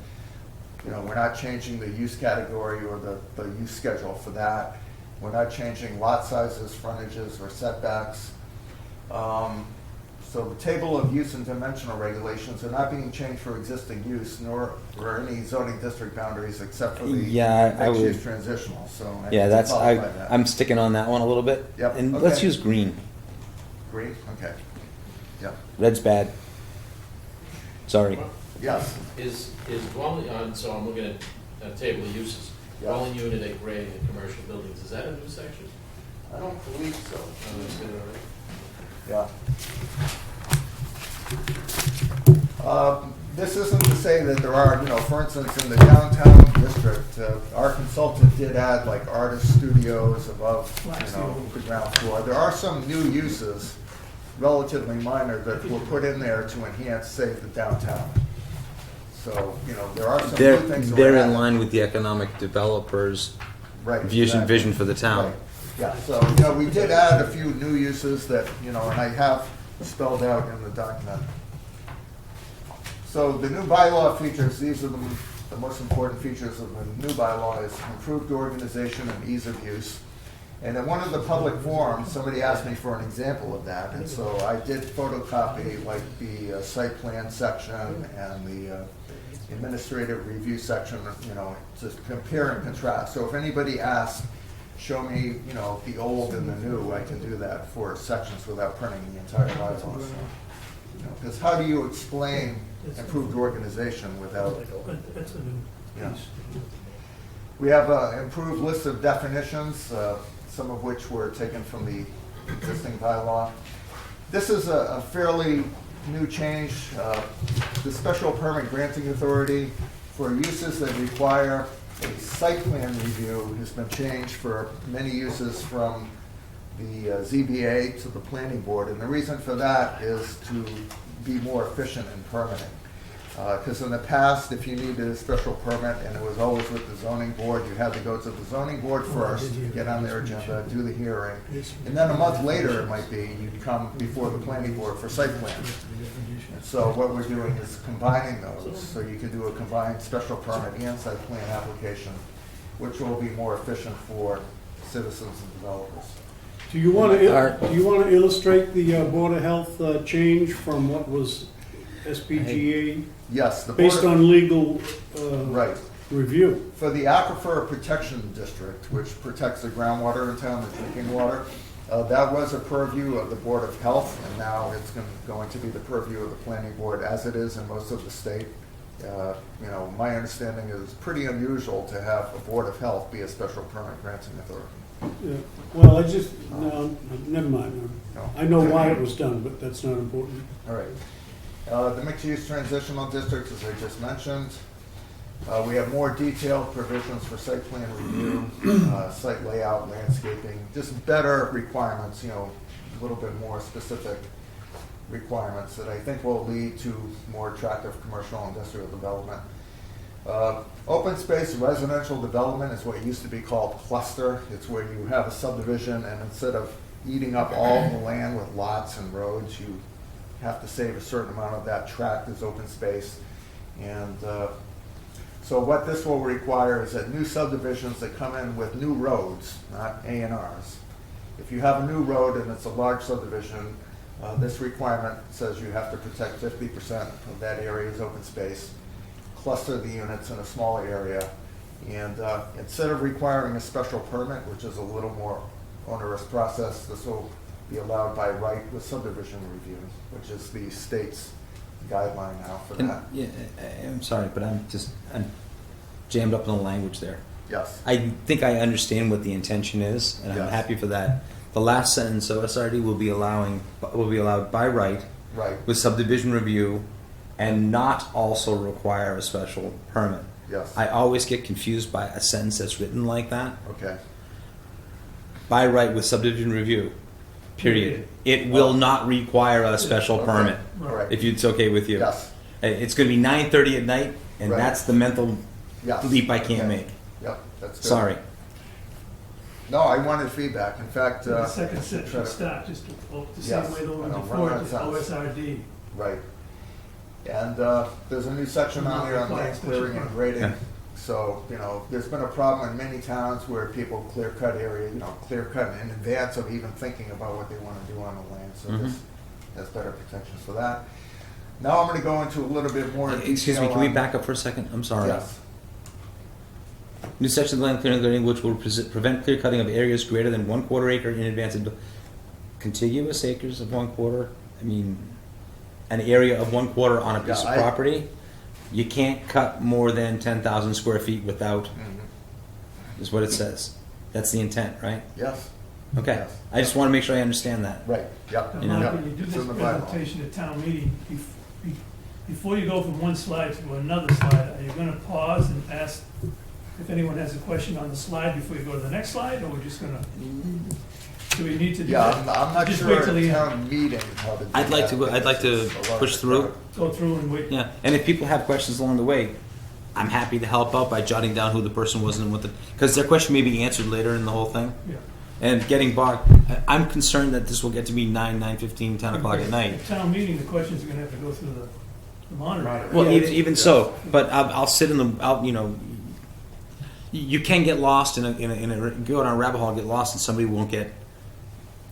we're not changing the use category or the use schedule for that. We're not changing lot sizes, frontages, or setbacks. So the table of use and dimensional regulations are not being changed for existing use, nor for any zoning district boundaries except for the I would- mixed-use transitional. So I Yeah, need to that's, qualify that. I'm sticking on that one a little bit. Yep, And let's okay. use green. Green? Okay. Yep. Red's bad. Sorry. Yes. Is dwelling on, so I'm looking at a table of uses, Yeah. dwelling unit at grade in commercial buildings, is that a new section? I don't believe so. Oh, that's it already. Yeah. This isn't to say that there are, for instance, in the downtown district, our consultant did add like artist studios above, the ground floor. There are some new uses, relatively minor, that were put in there to enhance, say, the downtown. So, there are some They're, new things. that they're were in added. line with the economic developers' Right, vision exactly. for the town. Right. Yeah, so, we did add a few new uses that, and I have spelled out in the document. So the new bylaw features, these are the most important features of the new bylaw is improved organization and ease of use. And in one of the public forums, somebody asked me for an example of that, and so I did photocopy like the site plan section and the administrative review section, to compare and contrast. So if anybody asks, show me, the old and the new, I can do that for sections without printing the entire bylaw. Because how do you explain improved organization without? That's a new Yeah. piece. We have an improved list of definitions, some of which were taken from the existing bylaw. This is a fairly new change. The special permit granting authority for uses that require a site plan review has been changed for many uses from the ZBA to the planning board. And the reason for that is to be more efficient in permitting. Because in the past, if you needed a special permit and it was always with the zoning board, you had to go to the zoning board first, get on their agenda, do the hearing. And then a month later, it might be, you'd come before the planning board for site plan. And so what we're doing is combining those, so you can do a combined special permit and site plan application, which will be more efficient for citizens and developers. Do you want Art. to illustrate the Board of Health change from what was SPGA Yes, the board. based on legal Right. review? For the Aquifer Protection District, which protects the groundwater in town, the drinking water, that was a purview of the Board of Health, and now it's going to be the purview of the Planning Board, as it is in most of the state. My understanding is it's pretty unusual to have a Board of Health be a special permit granting authority. Yeah. Well, no, never mind. No. I know why it was done, but that's not important. All right. The mixed-use transitional districts, as I just mentioned. We have more detailed provisions for site plan review, site layout, landscaping, just better requirements, a little bit more specific requirements that I think will lead to more attractive commercial and industrial development. Open space residential development is what used to be called cluster. It's where you have a subdivision and instead of eating up all the land with lots and roads, you have to save a certain amount of that tract as open space. And so what this will require is that new subdivisions that come in with new roads, not A&Rs. If you have a new road and it's a large subdivision, this requirement says you have to protect 50% of that area as open space, cluster the units in a smaller area, and instead of requiring a special permit, which is a little more onerous process, this will be allowed by right with subdivision review, which is the state's guideline now for And, that. yeah, I'm sorry, but I'm jammed up in the language there. Yes. I think I understand what the intention is, and I'm Yes. happy for that. The last sentence, OSRD will be allowed by right Right. with subdivision review and not also require a special permit. Yes. I always get confused by a sentence that's written like that. Okay. By right with subdivision review, period. It will not require a special Okay. permit, All right. if it's okay with you. Yes. It's going to be 9:30 at night. And Right. that's the mental Yes. leap I can't Okay. make. Yep, that's good. Sorry. No, I wanted feedback. In fact, The second try sentence to- start, just the Yes, same way the I one know, before, run just that sentence. OSRD. right. And there's a new section on there on land clearing and grading. Yeah. So, there's been a problem in many towns where people clear cut area, clear cut in advance of even thinking about what they want to do on the land. So Mhm. there's better protections for that. Now I'm going to go into a little bit more detail. Excuse me, can we on- back up for a second? I'm sorry. Yes. New section of the land clearing and grading which will prevent clear cutting of areas greater than 1/4 acre in advance of contiguous acres of 1/4. I mean, an area of 1/4 on a piece Yeah, of property. You can't cut more than 10,000 square feet without, Mhm. is what it says. That's the intent, right? Yes. Okay. Yes. I just want to make sure I understand that. Right. Yep. Now, You know. Mark, when you do It's this in the bylaw. presentation at town meeting, before you go from one slide to another slide, are you gonna pause and ask if anyone has a question on the slide before you go to the next slide, or we're just gonna, do we need to do Yeah, that? I'm not Just sure wait at till a the end. town meeting how to do I'd like that, to go- I'd like because to it's a lot push of through. crowd. Go through and wait. Yeah, and if people have questions along the way, I'm happy to help out by jotting down who the person was and what the, because their question may be answered later in the whole thing. Yeah. And getting bogged, I'm concerned that this will get to be 9, 9:15, 10 o'clock at night. At town meeting, the questions are gonna have to go through the monitor. Well, Yeah, even so, but I'll sit in the, you can get lost in a go down a rabbit hole and get lost and somebody won't get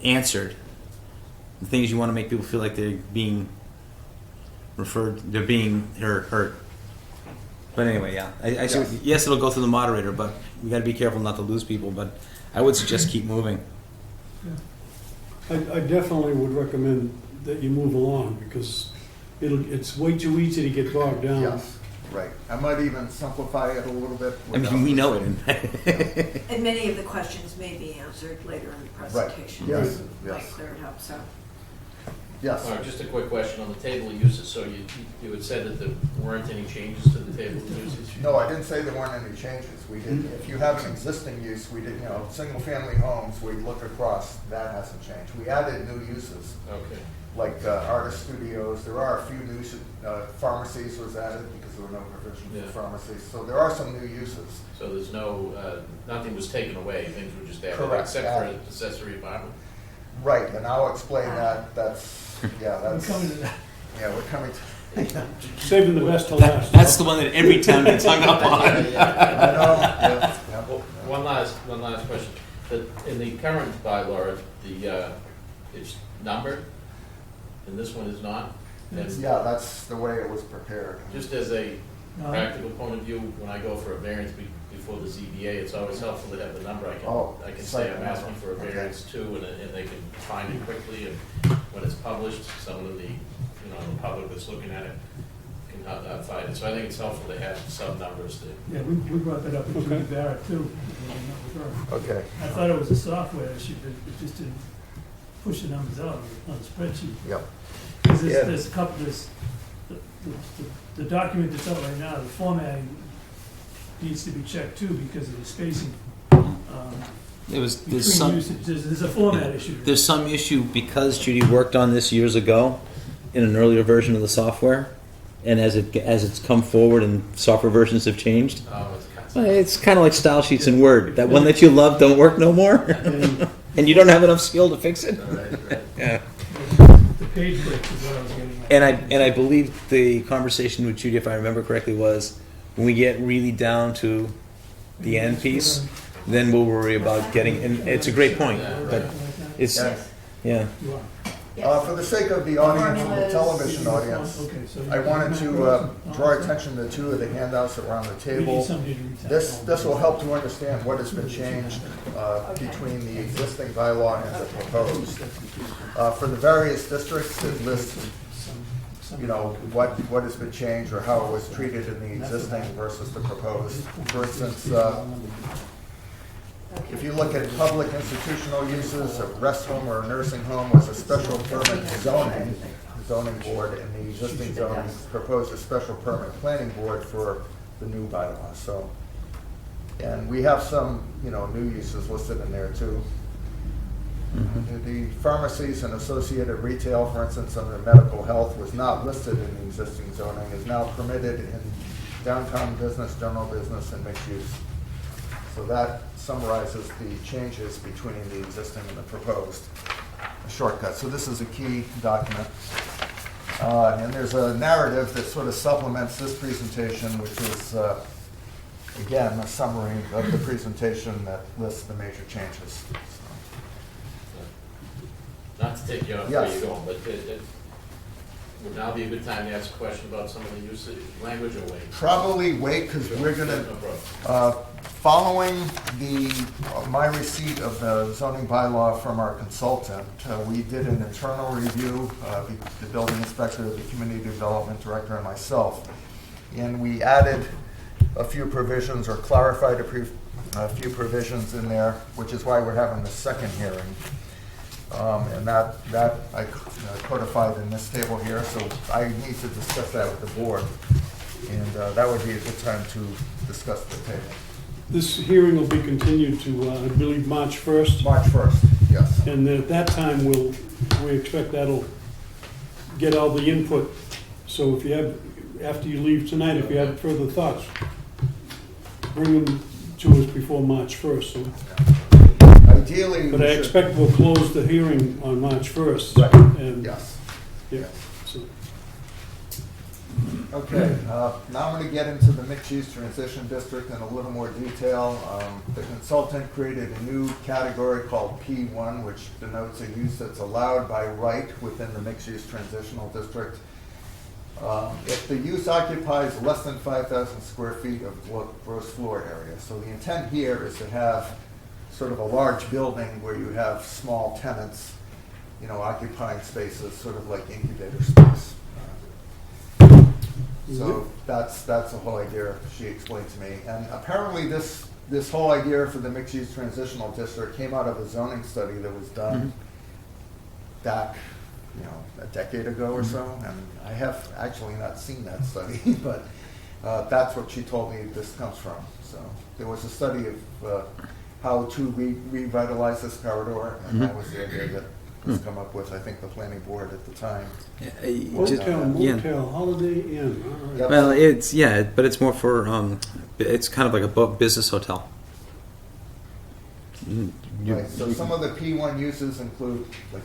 answered. The thing is, you want to make people feel like they're being they're being hurt. But anyway, yeah, I see. Yes. Yes, it'll go through the moderator, but we got to be careful not to lose people. But I would suggest keep moving. I definitely would recommend that you move along, because it's way too easy to get bogged down. Yes, right. I might even simplify it a little bit. I mean, we know it. And many of the questions may be answered later in the presentation. Yes, Might yes. clear it up, so. Yes. All right, just a quick question on the table of uses. So you had said that there weren't any changes to the table of uses? No, I didn't say there weren't any changes. We did, if you have an existing use, we did, single-family homes, we look across, that hasn't changed. We added new uses, Okay. like artist studios. There are a few new, pharmacies was added because there were no provision Yeah. for pharmacies. So there are some new uses. So there's no, nothing was taken away, things were just added, Correct. except for Added. accessory apartment? Right, and I'll explain that. We're That's, coming to that. yeah, we're coming to, Saving the best to last. That's the one that every town gets hung up on. I know, yeah, yeah. Well, one last question. In the current bylaw, it's numbered, and this one is not? And Yeah, that's the way it was prepared. just as a No. practical point of view, when I go for a variance before the ZBA, it's always helpful to have the number. I can say I'm asking for a Okay. variance too, and they can find it quickly, and when it's published, someone in the, the public that's looking at it can find it. So I think it's helpful to have some numbers there. Yeah, we brought that up with Judy Okay. Barrett too. when we met with her. Okay, I thought it was a software issue, but it just didn't push the numbers out on the spreadsheet. yep. Because Yeah. there's a couple, the document that's up right now, the formatting needs to be checked too because of the spacing. There's Between some usage, there's a format issue. there's some issue because Judy worked on this years ago in an earlier version of the software, and as it's come forward and software versions have changed, it's kind of like style sheets in Word. That one that you love don't work no more, and you don't have enough skill to fix it. Yeah. The page breaks is what I was getting at. And I believe the conversation with Judy, if I remember correctly, was when we get really down to the end piece, then we'll worry about getting. And it's a great point, but it's yeah. You are. For the sake of the audience and the television audience, Okay, so I wanted to draw attention to two of the handouts that were on the We need table. somebody to read that. This will help to understand what has been changed between the existing bylaw and the proposed. For the various districts, it lists, what has been changed or how it was treated in the existing versus the proposed. For instance, if you look at public institutional uses, a rest home or a nursing home was a special permit zoning board, and the existing zoning proposed a special permit planning board for the new bylaw. So, and we have some, new uses listed in there too. The pharmacies and associated retail, for instance, under medical health, was not listed in the existing zoning, is now permitted in downtown business, general business, and mixed use. So that summarizes the changes between the existing and the proposed shortcut. So this is a key document. And there's a narrative that sort of supplements this presentation, which is, again, a summary of the presentation that lists the major changes. Not to take you off where Yes. you're going, but it would now be a good time to ask a question about some of the usage, language or wait? Probably wait, because we're gonna, No problem. following my receipt of the zoning bylaw from our consultant, we did an internal review, the building inspector, the community development director, and myself. And we added a few provisions or clarified a few provisions in there, which is why we're having the second hearing. And that I codified in this table here, so I need to discuss that with the board. And that would be a good time to discuss the table. This hearing will be continued to, I believe, March 1st. March 1st, yes. And at that time, we expect that'll get all the input. So if you have, after you leave tonight, if you have further thoughts, bring them to us before March 1st. So, Ideally, but we I should- expect we'll close the hearing on March 1st. Right. And, Yes. yeah, so, Okay, now I'm going to get into the mixed-use transition district in a little more detail. The consultant created a new category called P1, which denotes a use that's allowed by right within the mixed-use transitional district. If the use occupies less than 5,000 square feet of gross floor area. So the intent here is to have sort of a large building where you have small tenants, occupying spaces, sort of like incubator space. So that's the whole idea she explained to me. And apparently this whole idea for the mixed-use transitional district came out of a zoning study that was done back, a decade ago or so. And I have actually not seen that study, but that's what she told me this comes from. So there was a study of how to revitalize this corridor, and that was the idea that was come up with, I think, the planning board at the time. hotel, yeah. motel, Holiday Inn, all right. Yep. Well, but it's more for it's kind of like a business hotel. Right, so some of the P1 uses include like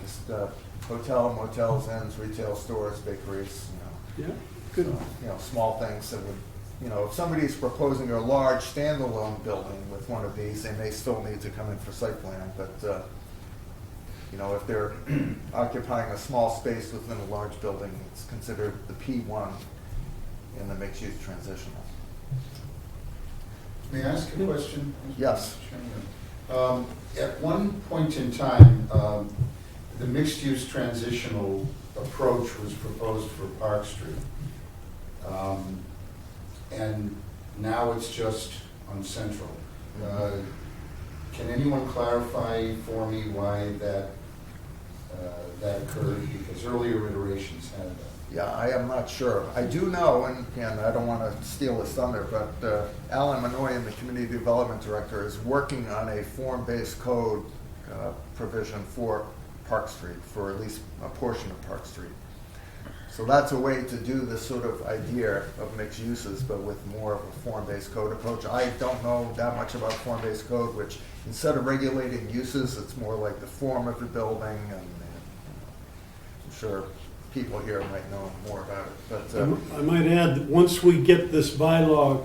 hotel, motels, inns, retail stores, bakeries, Yeah, good. small things that would, if somebody's proposing a large standalone building with one of these, they may still need to come in for site plan, but, if they're occupying a small space within a large building, it's considered the P1 in the mixed-use transitional. May I ask a question? Yes. Chairman? At one point in time, the mixed-use transitional approach was proposed for Park Street. And now it's just on Central. Can anyone clarify for me why that occurred? Because earlier iterations had that. Yeah, I am not sure. I do know, and again, I don't want to steal his thunder, but Alan Manoyan, the Community Development Director, is working on a form-based code provision for Park Street, for at least a portion of Park Street. So that's a way to do this sort of idea of mixed uses, but with more of a form-based code approach. I don't know that much about form-based code, which instead of regulating uses, it's more like the form of the building, and I'm sure people here might know more about it. But I might add that once we get this bylaw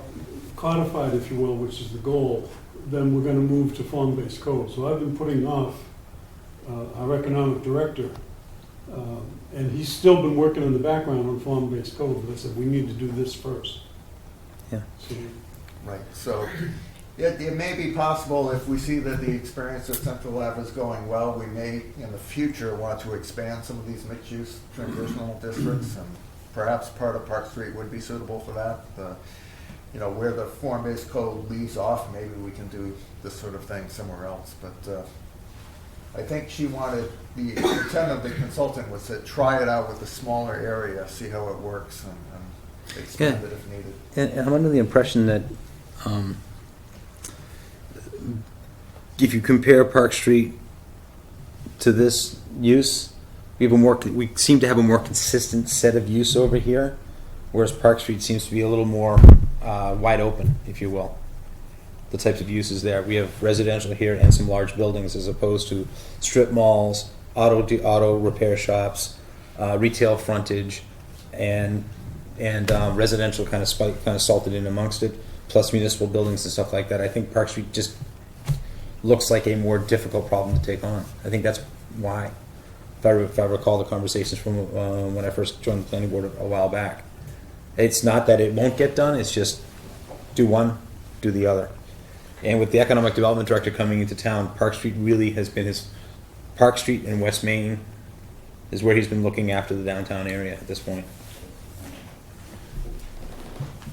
codified, if you will, which is the goal, then we're going to move to form-based code. So I've been putting off our economic director, and he's still been working in the background on form-based code, but I said, we need to do this first. Yeah. So, right, so it may be possible if we see that the experience at Central Ave is going well, we may in the future want to expand some of these mixed-use transitional districts, and perhaps part of Park Street would be suitable for that. Where the form-based code leaves off, maybe we can do this sort of thing somewhere else. But I think she wanted, the intent of the consultant was to try it out with a smaller area, see how it works, and expand it if needed. And I'm under the impression that if you compare Park Street to this use, we seem to have a more consistent set of use over here, whereas Park Street seems to be a little more wide open, if you will. The types of uses there. We have residential here and some large buildings, as opposed to strip malls, auto repair shops, retail frontage, and residential kind of salted in amongst it, plus municipal buildings and stuff like that. I think Park Street just looks like a more difficult problem to take on. I think that's why, if I recall the conversations from when I first joined the planning board a while back. It's not that it won't get done, it's just do one, do the other. And with the economic development director coming into town, Park Street really has been his, Park Street and West Main is where he's been looking after the downtown area at this point.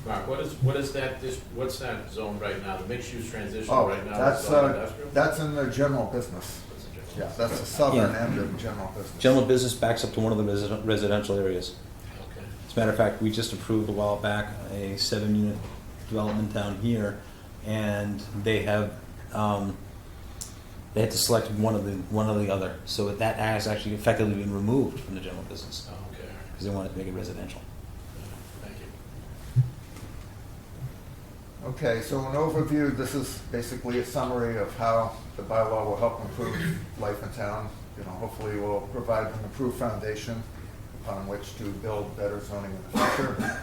Mark, what is that, what's that zone right now, the mixed-use transition Oh, right now? that's, is zone industrial? that's in the general business. What's the general? Yeah, that's the southern Yeah. end of general business. General business backs up to one of the residential areas. Okay. As a matter of fact, we just approved a while back a 7-unit development down here, and they have they had to select one or the other. So that has actually effectively been removed from the general business Oh, okay, all right. because they wanted to make it residential. Thank you. Okay, so an overview, this is basically a summary of how the bylaw will help improve life in town. You know, hopefully will provide an improved foundation upon which to build better zoning in the future.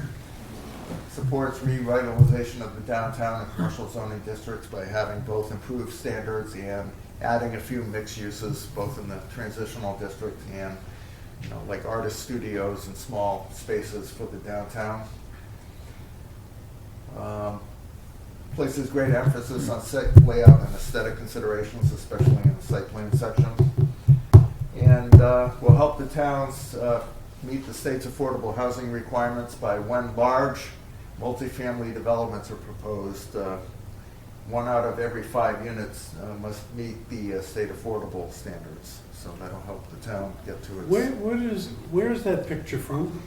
Supports revitalization of the downtown and commercial zoning districts by having both improved standards and adding a few mixed uses, both in the transitional district and, you know, like artist studios and small spaces for the downtown. Places great emphasis on site layout and aesthetic considerations, especially in the site plan section. And will help the towns meet the state's affordable housing requirements by when large multifamily developments are proposed. 1 out of every 5 units must meet the state affordable standards. So that'll help the town get to its. Where is that picture from?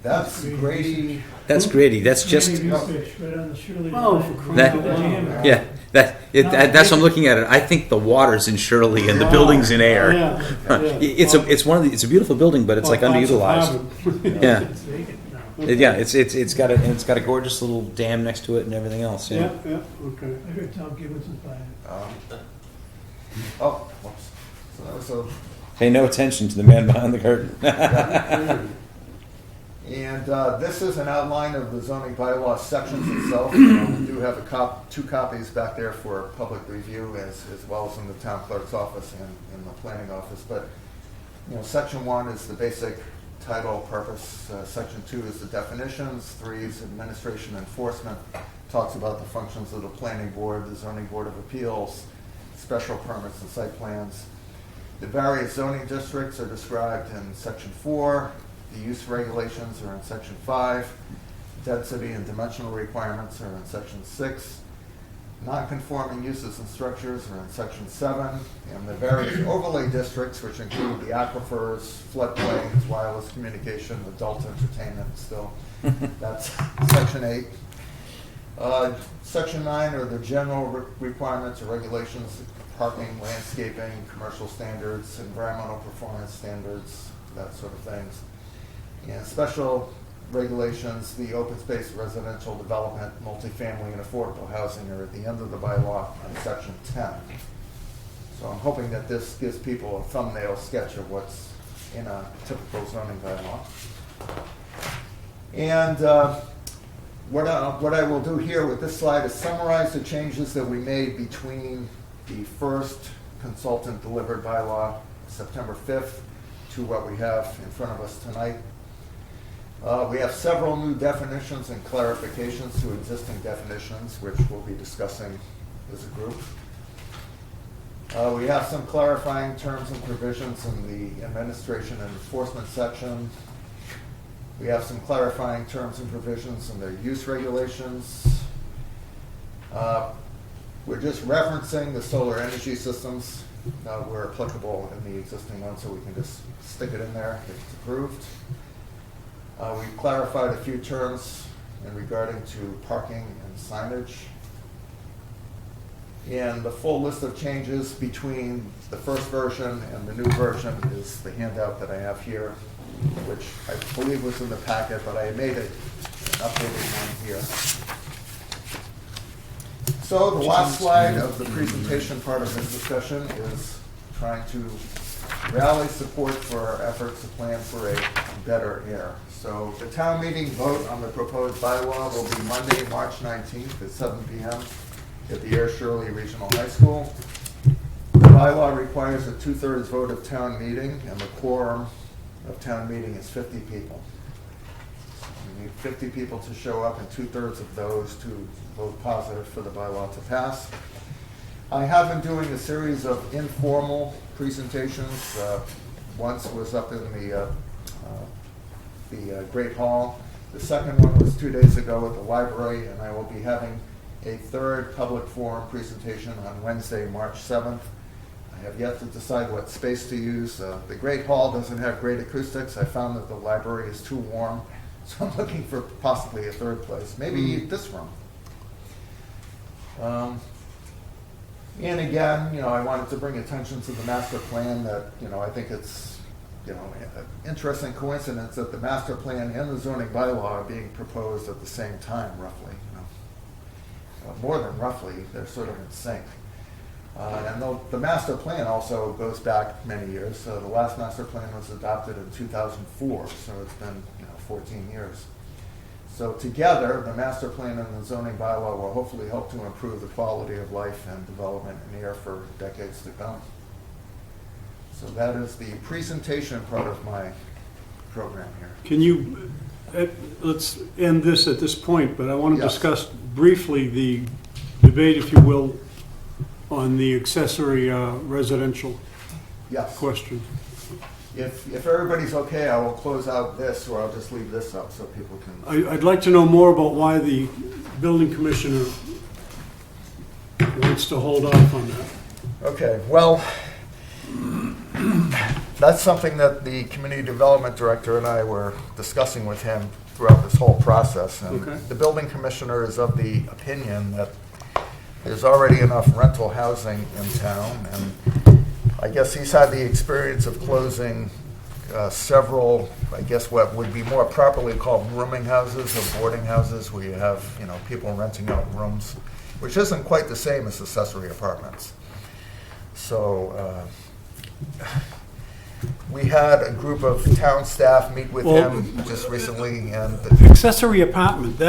That's Grady. That's Grady. That's just Maybe you fish right on the Shirley Oh, line. for crying That- out loud. yeah. That's what I'm looking at it. I think the water's in Shirley and the building's in Ayer. Yeah, yeah. It's a beautiful building, but it's like Well, parts of underutilized. Harvard. Yeah. It's vacant now. Yeah, it's got a gorgeous little dam next to it and everything else. Yeah, Yeah. yeah, okay. I heard Tom Gibbons was buying it. Oh, whoops. So that was a. Pay no attention to the man behind the curtain. And this is an outline of the zoning bylaw sections itself. We do have two copies back there for public review, as well as in the town clerk's office and in the planning office. But section 1 is the basic title, purpose. Section 2 is the definitions. 3 is administration enforcement. Talks about the functions of the planning board, the zoning board of appeals, special permits and site plans. The various zoning districts are described in section 4. The use regulations are in section 5. Density and dimensional requirements are in section 6. Non-conforming uses and structures are in section 7. And the various overlay districts, which include the aquifers, floodplains, wireless communication, adult entertainment still, that's section 8. Section 9 are the general requirements or regulations, parking, landscaping, commercial standards, environmental performance standards, that sort of things. And special regulations, the open space residential development, multifamily and affordable housing are at the end of the bylaw in section 10. So I'm hoping that this gives people a thumbnail sketch of what's in a typical zoning bylaw. And what I will do here with this slide is summarize the changes that we made between the first consultant delivered bylaw, September 5th, to what we have in front of us tonight. We have several new definitions and clarifications to existing definitions, which we'll be discussing as a group. We have some clarifying terms and provisions in the administration and enforcement section. We have some clarifying terms and provisions in the use regulations. We're just referencing the solar energy systems where applicable in the existing one, so we can just stick it in there if it's approved. We clarified a few terms in regarding to parking and signage. And the full list of changes between the first version and the new version is the handout that I have here, which I believe was in the packet, but I made an updated one here. So the last slide of the presentation part of this discussion is trying to rally support for our efforts to plan for a better air. So the town meeting vote on the proposed bylaw will be Monday, March 19th at 7 p.m. at the Ayer Shirley Regional High School. The bylaw requires a 2/3 vote of town meeting, and the quorum of town meeting is 50 people. We need 50 people to show up and 2/3 of those to vote positive for the bylaw to pass. I have been doing a series of informal presentations. Once was up in the Great Hall. The second one was 2 days ago at the library, and I will be having a third public forum presentation on Wednesday, March 7th. I have yet to decide what space to use. The Great Hall doesn't have great acoustics. I found that the library is too warm, so I'm looking for possibly a third place, maybe this room. And again, I wanted to bring attention to the master plan that, I think it's, an interesting coincidence that the master plan and the zoning bylaw are being proposed at the same time, roughly. More than roughly, they're sort of in sync. And the master plan also goes back many years. The last master plan was adopted in 2004, so it's been 14 years. So together, the master plan and the zoning bylaw will hopefully help to improve the quality of life and development in Ayer for decades to come. So that is the presentation part of my program here. Can you, let's end this at this point, but I want to Yes. discuss briefly the debate, if you will, on the accessory residential Yes. question. If everybody's okay, I will close out this, or I'll just leave this up so people can. I'd like to know more about why the building commissioner wants to hold off on that. Okay, well, that's something that the community development director and I were discussing with him throughout this whole process. And Okay. the building commissioner is of the opinion that there's already enough rental housing in town, and I guess he's had the experience of closing several, I guess what would be more properly called rooming houses or boarding houses, where you have, people renting out rooms, which isn't quite the same as accessory apartments. So we had a group of town staff meet with him just recently, and Accessory apartment,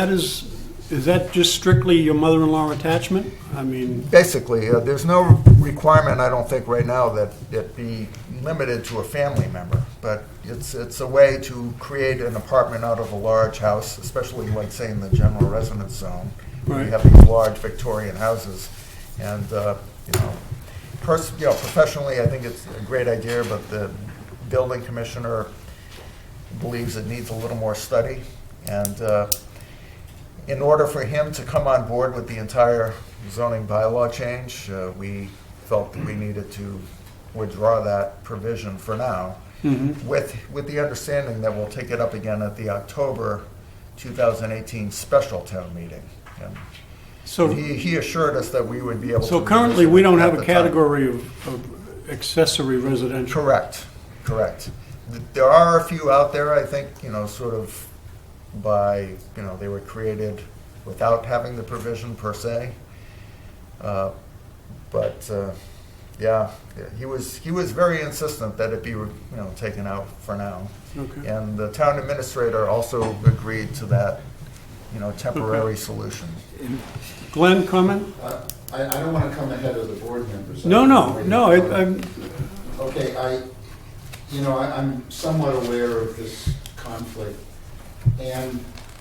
is that just strictly your mother-in-law attachment? I mean, basically, there's no requirement, I don't think, right now that it be limited to a family member, but it's a way to create an apartment out of a large house, especially like, say, in the general residence zone. Right. We have these large Victorian houses, and, professionally, I think it's a great idea, but the building commissioner believes it needs a little more study, and in order for him to come on board with the entire zoning bylaw change, we felt that we needed to withdraw that provision for now, with the understanding that we'll take it up again at the October 2018 special town meeting. And so, he assured us that we would be able to. so currently, we don't have a at the time. category of accessory residential. Correct. There are a few out there, I think, sort of by, they were created without having the provision per se. But he was very insistent that it be, taken out for now. Okay. And the town administrator also agreed to that, temporary solution. Glenn, comment? I don't want to come ahead of the board members. No. I'm Okay, I'm somewhat aware of this conflict, and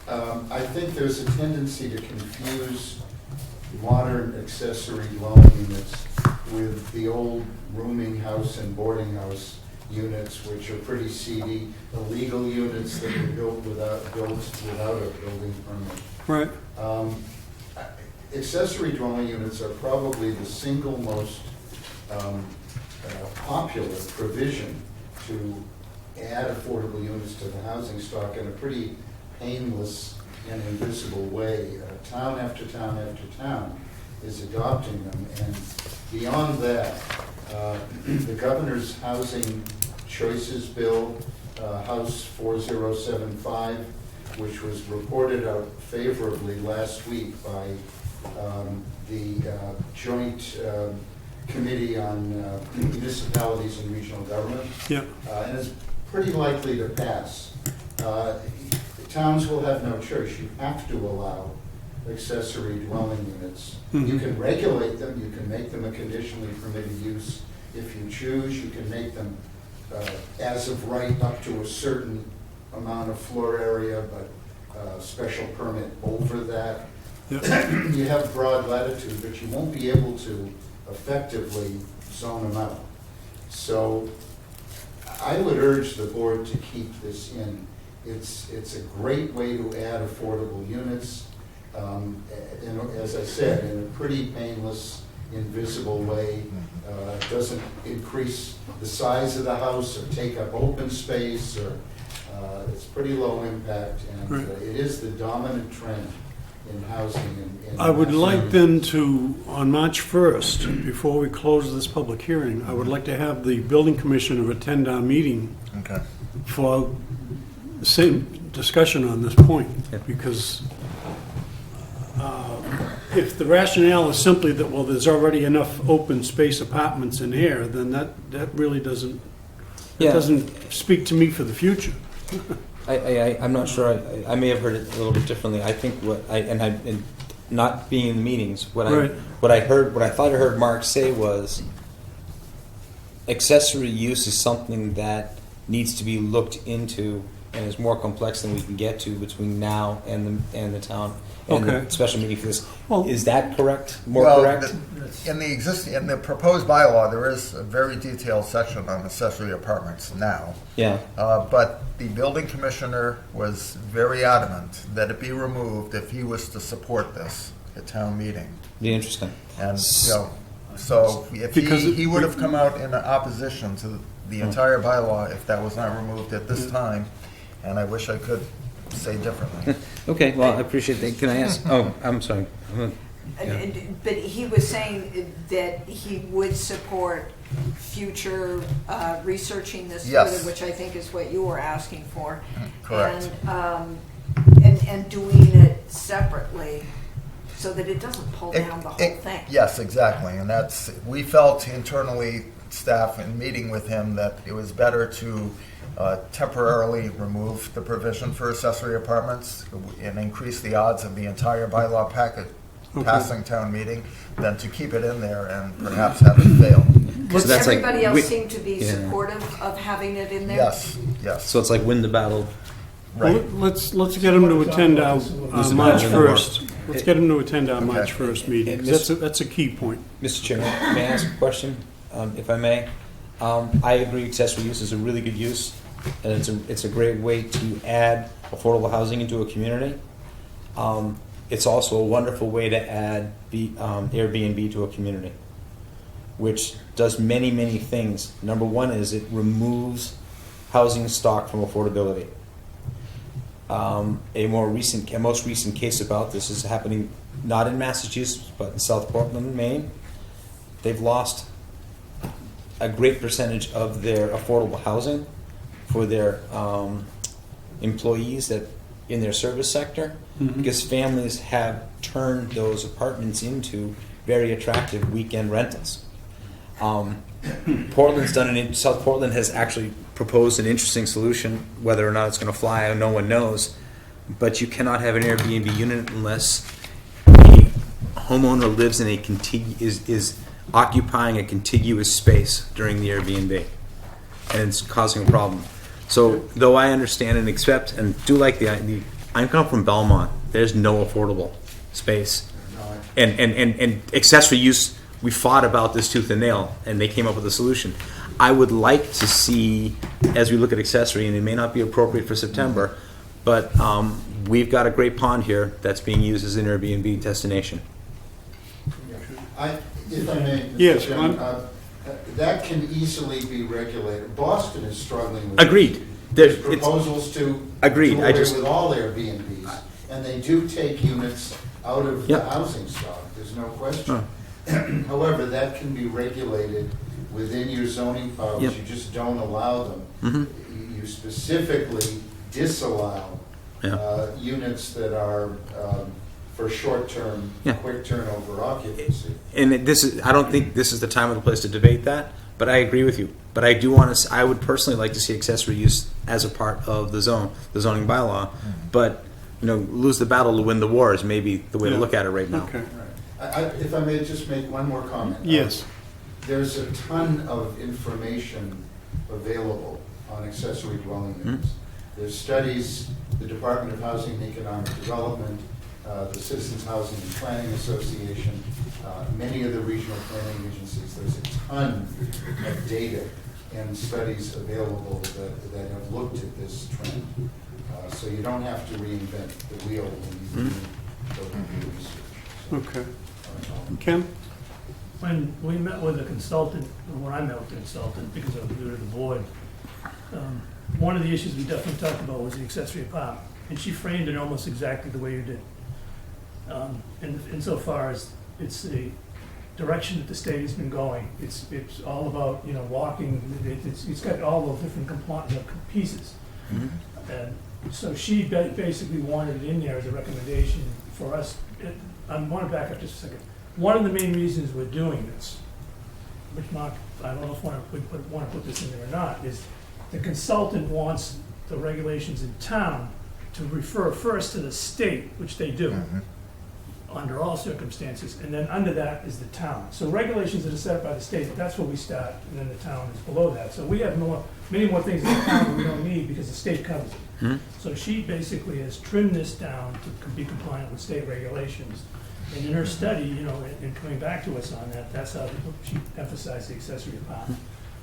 I think there's a tendency to confuse modern accessory dwelling units with the old rooming house and boarding house units, which are pretty seedy, illegal units that were built without a building permit. right. Accessory dwelling units are probably the single most popular provision to add affordable units to the housing stock in a pretty painless and invisible way. Town after town after town is adopting them, and beyond that, the governor's Housing Choices Bill, House 4075, which was reported out favorably last week by the joint committee on municipalities and regional government. Yeah. And it's pretty likely to pass. Towns will have no choice. You have to allow accessory dwelling units. You can regulate them, you can make them a conditionally permitted use. If you choose, you can make them as of right up to a certain amount of floor area, but special permit over that. Yeah. You have broad latitude, but you won't be able to effectively zone them out. So I would urge the board to keep this in. It's a great way to add affordable units, and as I said, in a pretty painless, invisible way. It doesn't increase the size of the house or take up open space, or it's pretty low impact, and Right. it is the dominant trend in housing. In I would like Massachusetts. then to, on March 1st, before we close this public hearing, I would like to have the building commissioner attend our meeting Okay. for the same discussion on this point, Yeah. because if the rationale is simply that, well, there's already enough open space apartments in here, then that really doesn't, Yeah. it doesn't speak to me for the future. I'm not sure. I may have heard it a little bit differently. I think and not being in the meetings, Right. what I thought I heard Mark say was accessory use is something that needs to be looked into and is more complex than we can get to between now and the town and Okay. the special meeting for this. Well- Is that correct? More Well, correct? In the proposed bylaw, there is a very detailed section on accessory apartments now. Yeah. But the building commissioner was very adamant that it be removed if he was to support this at town meeting. Be interesting. And, so if Because he would have come out in opposition to the entire bylaw if that was not removed at this time, and I wish I could say differently. Okay. Well, I appreciate that. Can I ask? Oh, I'm sorry. Yeah. But he was saying that he would support future researching this Yes. further, which I think is what you were asking for. Correct. And doing it separately so that it doesn't pull down the whole thing. Yes, exactly, and we felt internally, staff, in meeting with him, that it was better to temporarily remove the provision for accessory apartments and increase the odds of the entire bylaw packet passing town meeting than to keep it in there and perhaps have it fail. So that's like Everybody else wi- seemed to be yeah. supportive of having it in there? Yes, So it's like win the battle. right. Well, let's get him to attend our March It- 1st. Let's get him to attend our Okay. March 1st meeting. It- That's a key point. Mr. Chairman, may I ask a question, if I may? I agree accessory use is a really good use, and it's a great way to add affordable housing into a community. It's also a wonderful way to add Airbnb to a community, which does many, many things. Number one is it removes housing stock from affordability. A most recent case about this is happening not in Massachusetts, but in South Portland, Maine. They've lost a great percentage of their affordable housing for their employees that in their service sector, because families have turned those apartments into very attractive weekend rentals. South Portland has actually proposed an interesting solution. Whether or not it's going to fly, no one knows. But you cannot have an Airbnb unit unless the homeowner lives in is occupying a contiguous space during the Airbnb, and it's causing a problem. So, though I understand and accept and do like the I come from Belmont. There's no affordable space, and accessory use. We fought about this tooth and nail, and they came up with a solution. I would like to see, as we look at accessory, and it may not be appropriate for September, but we've got a great pond here that's being used as an Airbnb destination. If I may, Mr. Yes, Chairman, Glenn? that can easily be regulated. Boston is struggling with Agreed. There's It's- proposals to Agreed. do I away just- with all Airbnbs, and they do take units out of the Yep. housing stock, there's no question. However, that can be regulated within your zoning powers, Yep. you just don't allow them. You specifically disallow Yeah. units that are for short-term, Yeah. quick turnover occupancy. And I don't think this is the time or the place to debate that, but I agree with you. But I do want to, I would personally like to see accessory use as a part of the zoning bylaw. But, lose the battle to win the war is maybe the way to Yeah. look at it right now. Okay. If I may just make one more comment. Yes. There's a ton of information available on accessory dwelling units. There's studies, the Department of Housing and Economic Development, the Citizens Housing and Planning Association, many of the regional planning agencies. There's a ton of data and studies available that have looked at this trend. So you don't have to reinvent the wheel when you go and do research. So, Okay. that's all. Ken? When we met with a consultant, or when I met with a consultant, because I was new to the board, one of the issues we definitely talked about was the accessory apartment. And she framed it almost exactly the way you did. And insofar as it's the direction that the state has been going, it's all about, walking, it's got all those different pieces. And so she basically wanted it in there as a recommendation for us. I want to back up just a second. One of the main reasons we're doing this, which Mark, I don't know if we want to put this in there or not, is the consultant wants the regulations in town to refer first to the state, which they do, under all circumstances, and then under that is the town. So regulations that are set up by the state, that's where we start, and then the town is below that. So we have many more things in the town that we don't need because the state covers it. So she basically has trimmed this down to be compliant with state regulations. And in her study, and coming back to us on that, that's how she emphasized the accessory apartment.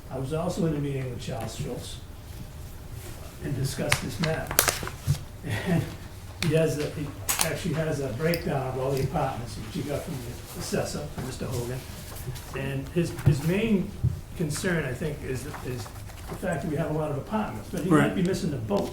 I was also in a meeting with Charles Schultz and discussed this map. And he actually has a breakdown of all the apartments, which he got from the assessor, from Mr. Hogan. And his main concern, I think, is the fact that we have a lot of apartments, but he might be missing the boat.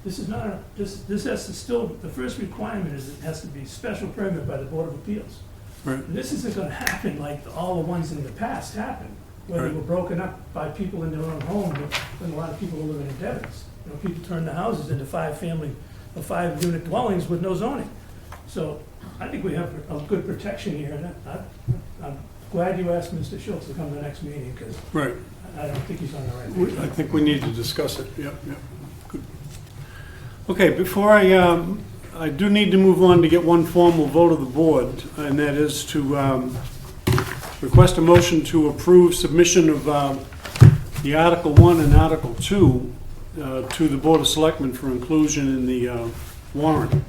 This is not, this has to still, the first requirement is it has to be special permit by the Board of Appeals. Right. And this isn't gonna happen like all the ones in the past happened, where they Right. were broken up by people in their own home, when a lot of people were living in Devon's. People turned the houses into 5-unit dwellings with no zoning. So I think we have a good protection here, and I'm glad you asked Mr. Schultz to come to the next meeting, because Right. I don't think he's on the right page. I think we need to discuss it. Yep. Good. Okay, before I do need to move on to get one formal vote of the board, and that is to request a motion to approve submission of the Article 1 and Article 2 to the Board of Selectmen for inclusion in the warrant.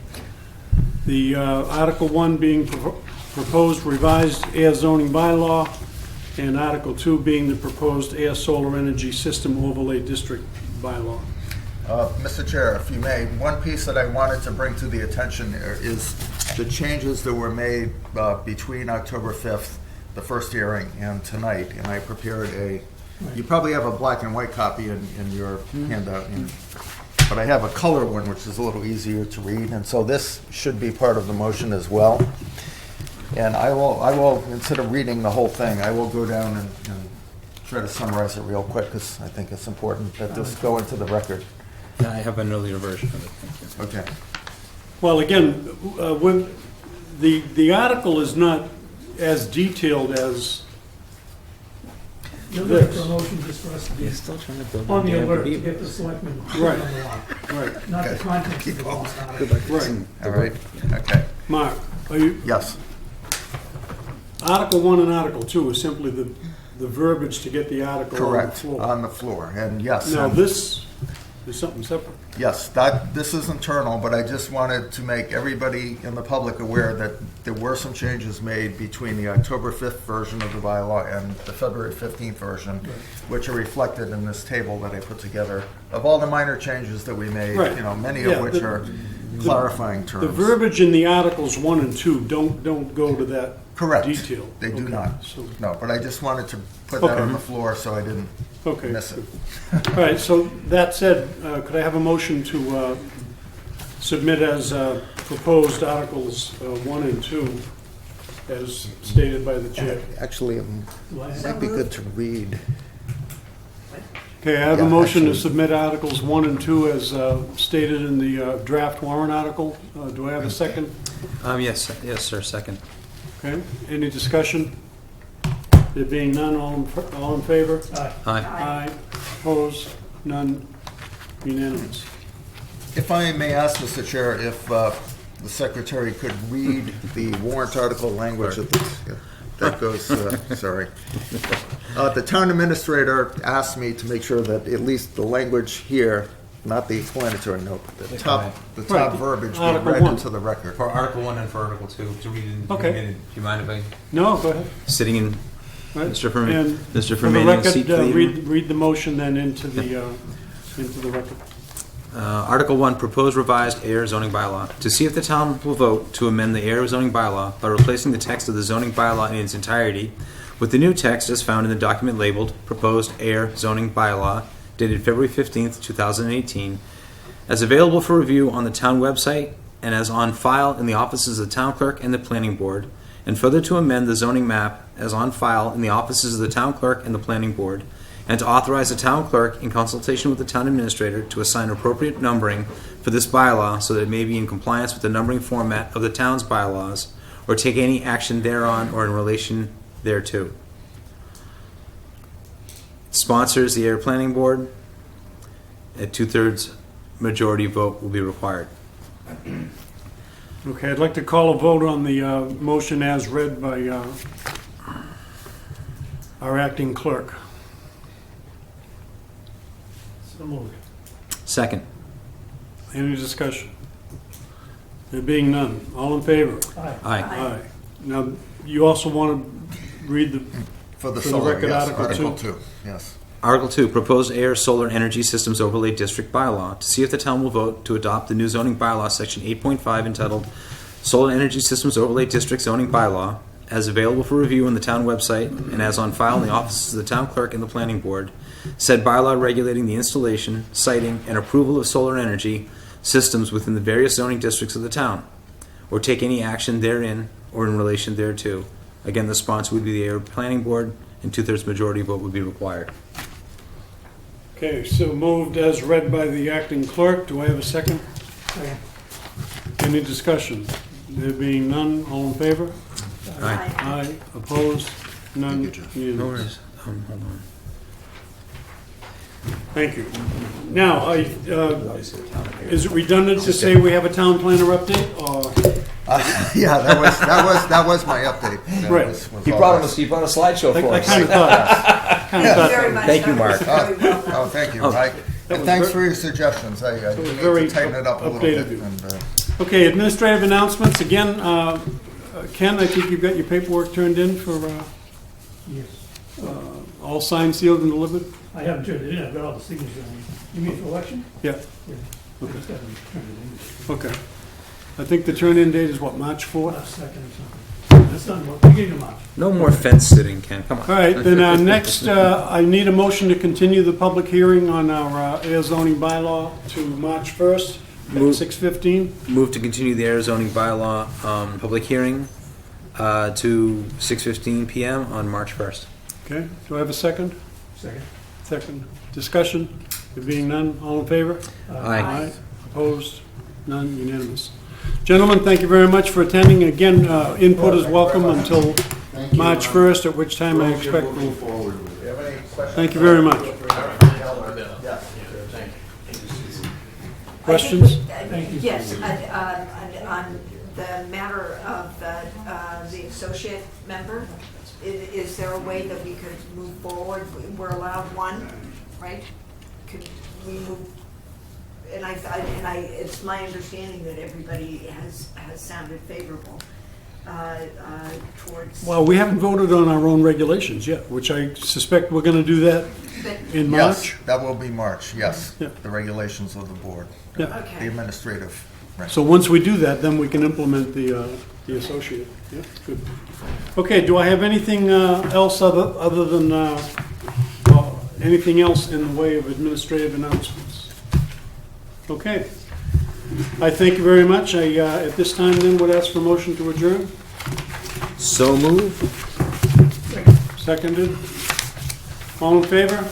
The Article 1 being proposed revised air zoning bylaw, and Article 2 being the proposed air solar energy system overlay district bylaw. Mr. Chair, if you may, one piece that I wanted to bring to the attention is the changes that were made between October 5th, the first hearing, and tonight. And I prepared you probably have a black and white copy in your handout, but I have a color one, which is a little easier to read. And so this should be part of the motion as well. And I will, instead of reading the whole thing, I will go down and try to summarize it real quick, because I think it's important that this go into the record. I have an earlier version of it. Thank you. Okay. Well, again, when the article is not as detailed as You're looking for a motion just for us to be Still trying to build on the damn alert to beaver. get the selectmen Right. on the law, right. not the Okay. context of the law. Good luck Right. fixing the All right. Okay. Mark, are you, Yes. Article 1 and Article 2 is simply the verbiage to get the article on the Correct. floor. On the floor. And yes. Now, and- this is something separate. Yes, this is internal, but I just wanted to make everybody in the public aware that there were some changes made between the October 5th version of the bylaw and the February 15th version, which are reflected in this table that I put together of all the minor changes that we made, Right. many Yeah, of which are clarifying terms. The verbiage in the Articles 1 and 2 don't go to that Correct. detail. They do Okay, not. so- No, but I just wanted to put that Okay. on the floor so I didn't Okay. miss it. All right, so that said, could I have a motion to submit as proposed Articles 1 and 2 as stated by the chair? Actually, it Do I have- might be good to read. Okay, I have a Yeah, motion to actually- submit Articles 1 and 2 as stated in the draft warrant article. Do I have a second? Yes, sir, second. Okay, any discussion? There being none, all in favor? Aye. Aye. Aye. Opposed? None? Unanimous. If I may ask, Mr. Chair, if the secretary could read the warrant article language of this. Yeah, that goes, sorry. The town administrator asked me to make sure that at least the language here, not the explanatory note, but the top Right. verbiage be Article read 1. into the record. For Article 1 and for Article 2, to read in. Okay. Do you mind if I, No, go ahead. sitting in Right. Mr. Fermi- And Mr. For the Fermanian's seat, record, please? read the motion then into the record. Article 1, proposed revised Ayer zoning bylaw. To see if the town will vote to amend the Ayer zoning bylaw by replacing the text of the zoning bylaw in its entirety with the new text as found in the document labeled Proposed Ayer Zoning Bylaw, dated February 15th, 2018, as available for review on the town website and as on file in the offices of the town clerk and the planning board, and further to amend the zoning map as on file in the offices of the town clerk and the planning board, and to authorize the town clerk, in consultation with the town administrator, to assign appropriate numbering for this bylaw so that it may be in compliance with the numbering format of the town's bylaws, or take any action thereon or in relation thereto. Sponsors the Ayer Planning Board. A 2/3 majority vote will be required. Okay, I'd like to call a vote on the motion as read by our acting clerk. So moved. Second. Any discussion? There being none, all in favor? Aye. Aye. Aye. Now, you also want to read the, For the For the solar, record, yes, Article Article 2. 2, yes. Article 2, proposed Ayer Solar Energy Systems Overlay District Bylaw. To see if the town will vote to adopt the new zoning bylaw, section 8.5, entitled Solar Energy Systems Overlay District Zoning Bylaw, as available for review on the town website and as on file in the offices of the town clerk and the planning board. Said bylaw regulating the installation, siting, and approval of solar energy systems within the various zoning districts of the town, or take any action therein or in relation thereto. Again, the sponsor would be the Ayer Planning Board, and 2/3 majority vote would be required. okay, so moved as read by the acting clerk. Do I have a second? Second. Any discussion? There being none, all in favor? Aye. Aye. Opposed? None? Thank you, Jeff. No Unanimous. worries. Hold on. Thank you. Now, is it redundant to say we have a town planner update, or? Yeah, that was my update. That Right. was He all brought this. a slideshow I for us. kind of thought, Thank you very much. Thank you, That was Mark. very well done. Oh, thank you, Oh. Mike. That And was thanks ver- for your suggestions. I was need very to tighten it up a little bit. updated. And, Okay, administrative announcements, again, Ken, I think you've got your paperwork turned in for Yes. all signed, sealed, and delivered? I haven't turned it in, I've got all the signatures on it. You mean for election? Yeah, Yeah. I just haven't turned it in. okay. I think the turn-in date is what, March 4th? Last second or something. That's done, beginning of March. No more fence sitting, Ken. Come on. All right, then next, I need a motion to continue the public hearing on our air zoning bylaw to March 1st at Move. 6:15. Move to continue the Ayer zoning bylaw public hearing to 6:15 p.m. on March 1st. Okay, do I have a second? Second. Second. Discussion? There being none, all in favor? Aye. Opposed? None, unanimous. Gentlemen, thank you very much for attending. Again, input is welcome until Thank you. March 1st, at which time I We'll expect moving we'll... forward with it. do you have any questions? Thank you very much. Yes. Thank you. Questions? Thank you. Yes, on the matter of the associate member, is there a way that we could move forward? We're allowed one, right? Could we move, and it's my understanding that everybody has sounded favorable towards. Well, we haven't voted on our own regulations yet, which I suspect we're going to do that But- in Yes, March. that will be March, yes. Yeah. The regulations of the board, Yeah. the Okay, administrative. So once we do that, then we can implement the associate. Yeah, good. Okay, do I have anything else other than, anything else in the way of administrative announcements? Okay. I thank you very much. I, at this time then, would ask for a motion to adjourn. So move. Seconded. All in favor?